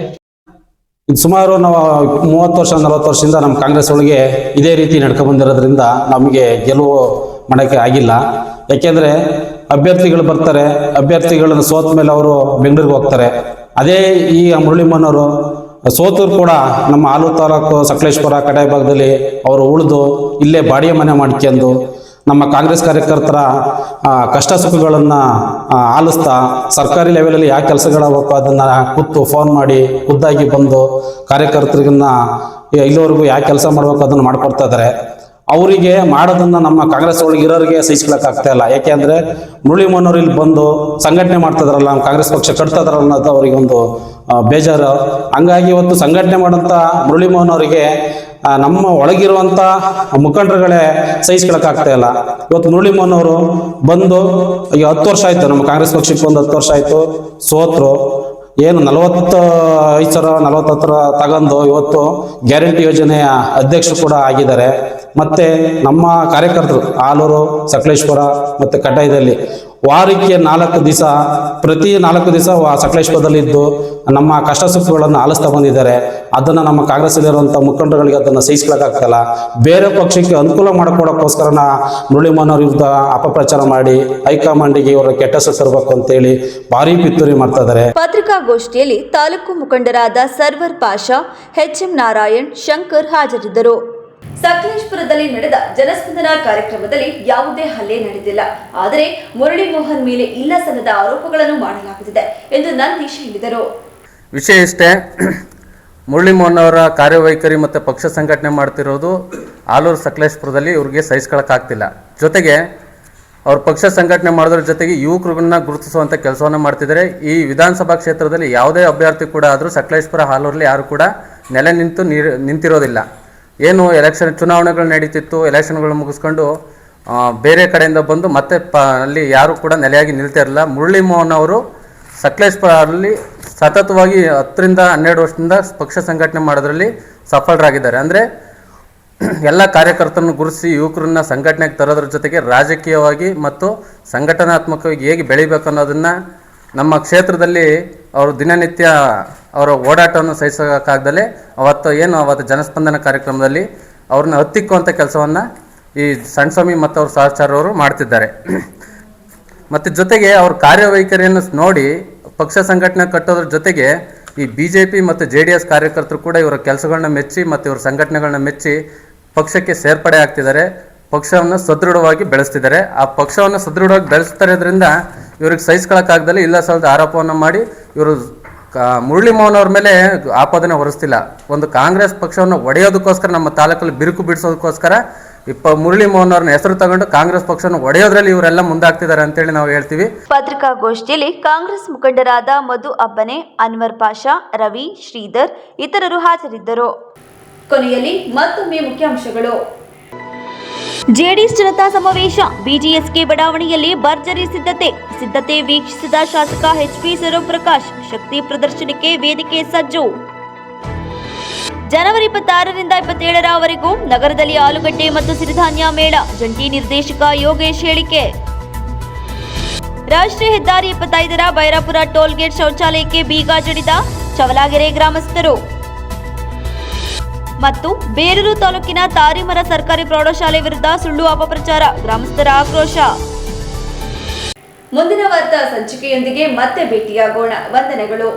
P: ಸುಮಾರು ನಾವು 30 ವರ್ಷ 40 ವರ್ಷದಿಂದ ನಮ್ಮ ಕಾಂಗ್ರೆಸ್ ಒಳಗೆ ಇದೇ ರೀತಿ ನಡ್ಕೊಂಡ್ಬಂದಿರೋದ್ರಿಂದ ನಮಗೆ ಗೆಲುವು ಮಾಡೋಕ್ಕೆ ಆಗಿಲ್ಲ. ಯಾಕೆಂದರೆ ಅಭ್ಯರ್ಥಿಗಳು ಬರ್ತಾರೆ, ಅಭ್ಯರ್ಥಿಗಳನ್ನು ಸೋತ ಮೇಲೆ ಅವರು ಬೆಂಗಳೂರಿಗೆ ಹೋಗ್ತಾರೆ. ಅದೇ ಈ ಮುರಳಿ ಮೋಹನ್ ಅವರು ಸೋತರು ಕೂಡ ನಮ್ಮ ಆಲೂರು ತಾಲೂಕು ಸಕಲೇಶ್ಪುರ ಕಡೆ ಭಾಗದಲ್ಲಿ ಅವರು ಉಳಿದು ಇಲ್ಲೇ ಬಾಡಿಗೆ ಮನೆ ಮಾಡ್ಕೊಂಡು ನಮ್ಮ ಕಾಂಗ್ರೆಸ್ ಕಾರ್ಯಕರ್ತರ ಕಷ್ಟ ಸುಖಗಳನ್ನು ಆಲಿಸ್ತಾ ಸರ್ಕಾರಿ ಲೆವೆಲಲ್ಲಿ ಯಾವ ಕೆಲಸಗಳಾಗಬೇಕು ಅದನ್ನು ಕೂತು ಫೋನ್ ಮಾಡಿ ಖುದ್ದಾಗಿ ಬಂದು ಕಾರ್ಯಕರ್ತರಿಗನ್ನ ಇಲ್ಲಿವರೆಗೂ ಯಾವ ಕೆಲಸ ಮಾಡಬೇಕು ಅದನ್ನು ಮಾಡಿಕೊಡ್ತಾ ಇದ್ದಾರೆ. ಅವರಿಗೆ ಮಾಡೋದನ್ನು ನಮ್ಮ ಕಾಂಗ್ರೆಸ್ ಒಳಗೆ ಇರೋರಿಗೆ ಸಹಿಸ್ಕೊಳಕ್ಕಾಗ್ತಾ ಇಲ್ಲ. ಯಾಕೆಂದರೆ ಮುರಳಿ ಮೋಹನ್ ಅವರು ಇಲ್ಲಿ ಬಂದು ಸಂಘಟನೆ ಮಾಡ್ತಿದಾರಲ್ಲ, ನಮ್ಮ ಕಾಂಗ್ರೆಸ್ ಪಕ್ಷ ಕಟ್ತಾ ಇದಾರಲ್ಲ ಅನ್ನೋದು ಅವರಿಗೊಂದು ಬೇಜಾರು. ಹಂಗಾಗಿ ಇವತ್ತು ಸಂಘಟನೆ ಮಾಡೋಂಥ ಮುರಳಿ ಮೋಹನ್ ಅವರಿಗೆ ನಮ್ಮ ಒಳಗಿರುವಂಥ ಮುಖಂಡರುಗಳೇ ಸಹಿಸ್ಕೊಳಕ್ಕಾಗ್ತಾ ಇಲ್ಲ. ಇವತ್ತು ಮುರಳಿ ಮೋಹನ್ ಅವರು ಬಂದು ಈಗ 10 ವರ್ಷ ಆಯಿತು, ನಮ್ಮ ಕಾಂಗ್ರೆಸ್ ಪಕ್ಷಕ್ಕೆ ಒಂದು 10 ವರ್ಷ ಆಯಿತು, ಸೋತರು. ಏನು 40 ತಗೊಂಡು ಇವತ್ತು ಗ್ಯಾರಂಟಿ ಯೋಜನೆಯ ಅಧ್ಯಕ್ಷರು ಕೂಡ ಆಗಿದ್ದಾರೆ. ಮತ್ತು ನಮ್ಮ ಕಾರ್ಯಕರ್ತರು ಆಲೂರು, ಸಕಲೇಶ್ಪುರ ಮತ್ತು ಕಡ್ಡಾಯದಲ್ಲಿ ವಾರಕ್ಕೆ 4 ದಿವಸ ಪ್ರತಿ 4 ದಿವಸ ಸಕಲೇಶ್ಪುರದಲ್ಲಿದ್ದು ನಮ್ಮ ಕಷ್ಟ ಸುಖಗಳನ್ನು ಆಲಿಸ್ತಾ ಬಂದಿದ್ದಾರೆ. ಅದನ್ನು ನಮ್ಮ ಕಾಂಗ್ರೆಸ್ಸಲ್ಲಿರುವಂಥ ಮುಖಂಡರುಗಳಿಗೆ ಅದನ್ನು ಸಹಿಸ್ಕೊಳ್ಳೋಕ್ಕಾಗಲ್ಲ. ಬೇರೆ ಪಕ್ಷಕ್ಕೆ ಅನುಕೂಲ ಮಾಡಿಕೊಡೋಕ್ಕೋಸ್ಕರ ಮುರಳಿ ಮನೋಹರ್ ವಿರುದ್ಧ ಅಪಪ್ರಚಾರ ಮಾಡಿ ಹೈಕಮಾಂಡಿಗೆ ಇವರ ಕೆಟ್ಟ ಹೆಸರು ತರಬೇಕು ಅಂತೇಳಿ ಭಾರಿ ಪಿತ್ತೂರಿ ಮಾಡ್ತಾ ಇದ್ದಾರೆ.
B: ಪತ್ರಿಕಾಗೋಷ್ಠಿಯಲ್ಲಿ ತಾಲೂಕು ಮುಖಂಡರಾದ ಸರ್ವರ್ ಪಾಷಾ, ಎಚ್ಎಂ ನಾರಾಯಣ್, ಶಂಕರ್ ಹಾಜರಿದ್ದರು.
A: ಸಕಲೇಶ್ಪುರದಲ್ಲಿ ನಡೆದ ಜನಸ್ಪಂದನ ಕಾರ್ಯಕ್ರಮದಲ್ಲಿ ಯಾವುದೇ ಹಲ್ಲೆ ನಡೆದಿಲ್ಲ. ಆದರೆ ಮುರಳಿ ಮೋಹನ್ ಮೇಲೆ ಇಲ್ಲಸಲ್ಲದ ಆರೋಪಗಳನ್ನು ಮಾಡಲಾಗುತ್ತಿದೆ ಎಂದು ನಂದೀಶ್ ಹೇಳಿದರು.
E: ವಿಷಯ ಇಷ್ಟೇ, ಮುರಳಿ ಮೋಹನ್ ಅವರ ಕಾರ್ಯವೈಖರಿ ಮತ್ತು ಪಕ್ಷ ಸಂಘಟನೆ ಮಾಡ್ತಿರೋದು ಆಲೂರು ಸಕಲೇಶ್ಪುರದಲ್ಲಿ ಇವ್ರಿಗೆ ಸಹಿಸ್ಕೊಳ್ಳೋಕ್ಕಾಗ್ತಿಲ್ಲ. ಜೊತೆಗೆ ಅವ್ರ ಪಕ್ಷ ಸಂಘಟನೆ ಮಾಡೋದ್ರ ಜೊತೆಗೆ ಯುವಕರನ್ನ ಗುರುತಿಸುವಂಥ ಕೆಲಸವನ್ನು ಮಾಡ್ತಿದ್ದಾರೆ. ಈ ವಿಧಾನಸಭಾ ಕ್ಷೇತ್ರದಲ್ಲಿ ಯಾವುದೇ ಅಭ್ಯರ್ಥಿ ಕೂಡ ಆದರೂ ಸಕಲೇಶ್ಪುರ ಆಲೂರಲ್ಲಿ ಯಾರು ಕೂಡ ನೆಲೆ ನಿಂತಿರೋದಿಲ್ಲ. ಏನು ಎಲೆಕ್ಷನ್ ಚುನಾವಣೆಗಳು ನಡೀತಿತ್ತು, ಎಲೆಕ್ಷನ್ಗಳು ಮುಗಿಸ್ಕೊಂಡು ಬೇರೆ ಕಡೆಯಿಂದ ಬಂದು ಮತ್ತೆ ಅಲ್ಲಿ ಯಾರು ಕೂಡ ನೆಲೆಯಾಗಿ ನಿಲ್ತಾ ಇರಲಿಲ್ಲ. ಮುರಳಿ ಮೋಹನ್ ಅವರು ಸಕಲೇಶ್ಪುರಲ್ಲಿ ಸತತವಾಗಿ 10 ರಿಂದ 12 ವರ್ಷದಿಂದ ಪಕ್ಷ ಸಂಘಟನೆ ಮಾಡೋದ್ರಲ್ಲಿ ಸಫಲರಾಗಿದ್ದಾರೆ. ಅಂದರೆ ಎಲ್ಲ ಕಾರ್ಯಕರ್ತರನ್ನು ಗುರುತಿಸಿ ಯುವಕರನ್ನ ಸಂಘಟನೆಗೆ ತರೋದ್ರ ಜೊತೆಗೆ ರಾಜಕೀಯವಾಗಿ ಮತ್ತು ಸಂಘಟನಾತ್ಮಕವಾಗಿ ಹೇಗೆ ಬೆಳಿಬೇಕು ಅನ್ನೋದನ್ನು ನಮ್ಮ ಕ್ಷೇತ್ರದಲ್ಲಿ ಅವರು ದಿನನಿತ್ಯ ಅವರ ಓಡಾಟವನ್ನು ಸಹಿಸೋಕ್ಕಾಗ್ದಲೇ ಅವತ್ತು ಜನಸ್ಪಂದನ ಕಾರ್ಯಕ್ರಮದಲ್ಲಿ ಅವ್ರನ್ನ ಹತ್ತಿಕ್ಕುವಂಥ ಕೆಲಸವನ್ನು ಈ ಸಣ್ಣ ಮತ್ತು ಅವ್ರ ಸಹಚರವರು ಮಾಡ್ತಿದ್ದಾರೆ. ಮತ್ತು ಜೊತೆಗೆ ಅವ್ರ ಕಾರ್ಯವೈಖರಿಯನ್ನು ನೋಡಿ ಪಕ್ಷ ಸಂಘಟನೆ ಕಟ್ಟೋದ್ರ ಜೊತೆಗೆ ಈ BJP ಮತ್ತು JDS ಕಾರ್ಯಕರ್ತರು ಕೂಡ ಇವರ ಕೆಲಸಗಳನ್ನ ಮೆಚ್ಚಿ ಮತ್ತು ಇವರ ಸಂಘಟನೆಗಳನ್ನ ಮೆಚ್ಚಿ ಪಕ್ಷಕ್ಕೆ ಸೇರ್ಪಡೆ ಆಗ್ತಿದ್ದಾರೆ. ಪಕ್ಷವನ್ನು ಸದೃಢವಾಗಿ ಬೆಳೆಸ್ತಿದ್ದಾರೆ. ಆ ಪಕ್ಷವನ್ನು ಸದೃಢವಾಗಿ ಬೆಳೆಸ್ತಾ ಇರೋದ್ರಿಂದ ಇವ್ರಿಗೆ ಸಹಿಸ್ಕೊಳ್ಳೋಕ್ಕಾಗ್ದಲ್ಲಿ ಇಲ್ಲ ಸಲ್ಲದ ಆರೋಪವನ್ನು ಮಾಡಿ ಇವರು ಮುರಳಿ ಮೋಹನ್ ಅವ್ರ ಮೇಲೆ ಆಪಾದನೆ ಹೊರಿಸ್ತಿಲ್ಲ. ಒಂದು ಕಾಂಗ್ರೆಸ್ ಪಕ್ಷವನ್ನು ಒಡೆಯೋದಕ್ಕೋಸ್ಕರ ನಮ್ಮ ತಾಲೂಕಲ್ಲಿ ಬಿರುಕು ಬಿಡಿಸೋದಕ್ಕೋಸ್ಕರ ಮುರಳಿ ಮೋಹನ್ ಅವ್ರನ್ನ ಹೆಸರು ತಗೊಂಡು ಕಾಂಗ್ರೆಸ್ ಪಕ್ಷವನ್ನು ಒಡೆಯೋದ್ರಲ್ಲಿ ಇವರೆಲ್ಲ ಮುಂದಾಗ್ತಿದ್ದಾರೆ ಅಂತೇಳಿ ನಾವು ಹೇಳ್ತೀವಿ.
B: ಪತ್ರಿಕಾಗೋಷ್ಠಿಯಲ್ಲಿ ಕಾಂಗ್ರೆಸ್ ಮುಖಂಡರಾದ ಮಧು ಅಬ್ಬನೆ, ಅನ್ವರ್ ಪಾಷಾ, ರವಿ, ಶ್ರೀಧರ್ ಇತರರು ಹಾಜರಿದ್ದರು.
A: ಕೊನೆಯಲ್ಲಿ ಮತ್ತೊಮ್ಮೆ ಮುಖ್ಯಾಂಶಗಳು.
B: ಜೆಡಿಎಸ್ ಜನತಾ ಸಮಾವೇಶ, ಬಿಜಿಎಸ್ಕೆ ಬಡಾವಣೆಯಲ್ಲಿ ಭರ್ಜರಿ ಸಿದ್ಧತೆ ವೀಕ್ಷಿಸಿದ ಶಾಸಕ ಎಚ್ಪಿ ಸೂರ್ಯಪ್ರಕಾಶ್. ಶಕ್ತಿ ಪ್ರದರ್ಶನಕ್ಕೆ ವೇದಿಕೆ ಸಜ್ಜು. ಜನವರಿ 26ರಿಂದ 27ರವರೆಗೂ ನಗರದಲ್ಲಿ ಆಲೂಗಡ್ಡೆ ಮತ್ತು ಸಿರಿಧಾನ್ಯ ಮೇಳ, ಜಂಟಿ ನಿರ್ದೇಶಕ ಯೋಗೇಶ್ ಹೇಳಿಕೆ. ರಾಷ್ಟ್ರೀಯ ಹೆದ್ದಾರಿ 25ರ ಬೈರಾಪುರ ಟೋಲ್ಗೇಟ್ ಶೌಚಾಲಯಕ್ಕೆ ಬೀಗ ಜಡಿದ ಚವಲಾಗೆರೆ ಗ್ರಾಮಸ್ಥರು. ಮತ್ತು ಬೇರೂರು ತಾಲೂಕಿನ ತಾರಿಮರ ಸರ್ಕಾರಿ ಪ್ರೌಢಶಾಲೆ ವಿರುದ್ಧ ಸುಳ್ಳು ಅಪಪ್ರಚಾರ, ಗ್ರಾಮಸ್ಥರ ಆಕ್ರೋಶ.
A: ಮುಂದಿನ ವಾರ್ತಾ ಸಂಚಿಕೆಯೊಂದಿಗೆ ಮತ್ತೆ ಭೇಟಿಯಾಗೋಣ. ವಂದನೆಗಳು.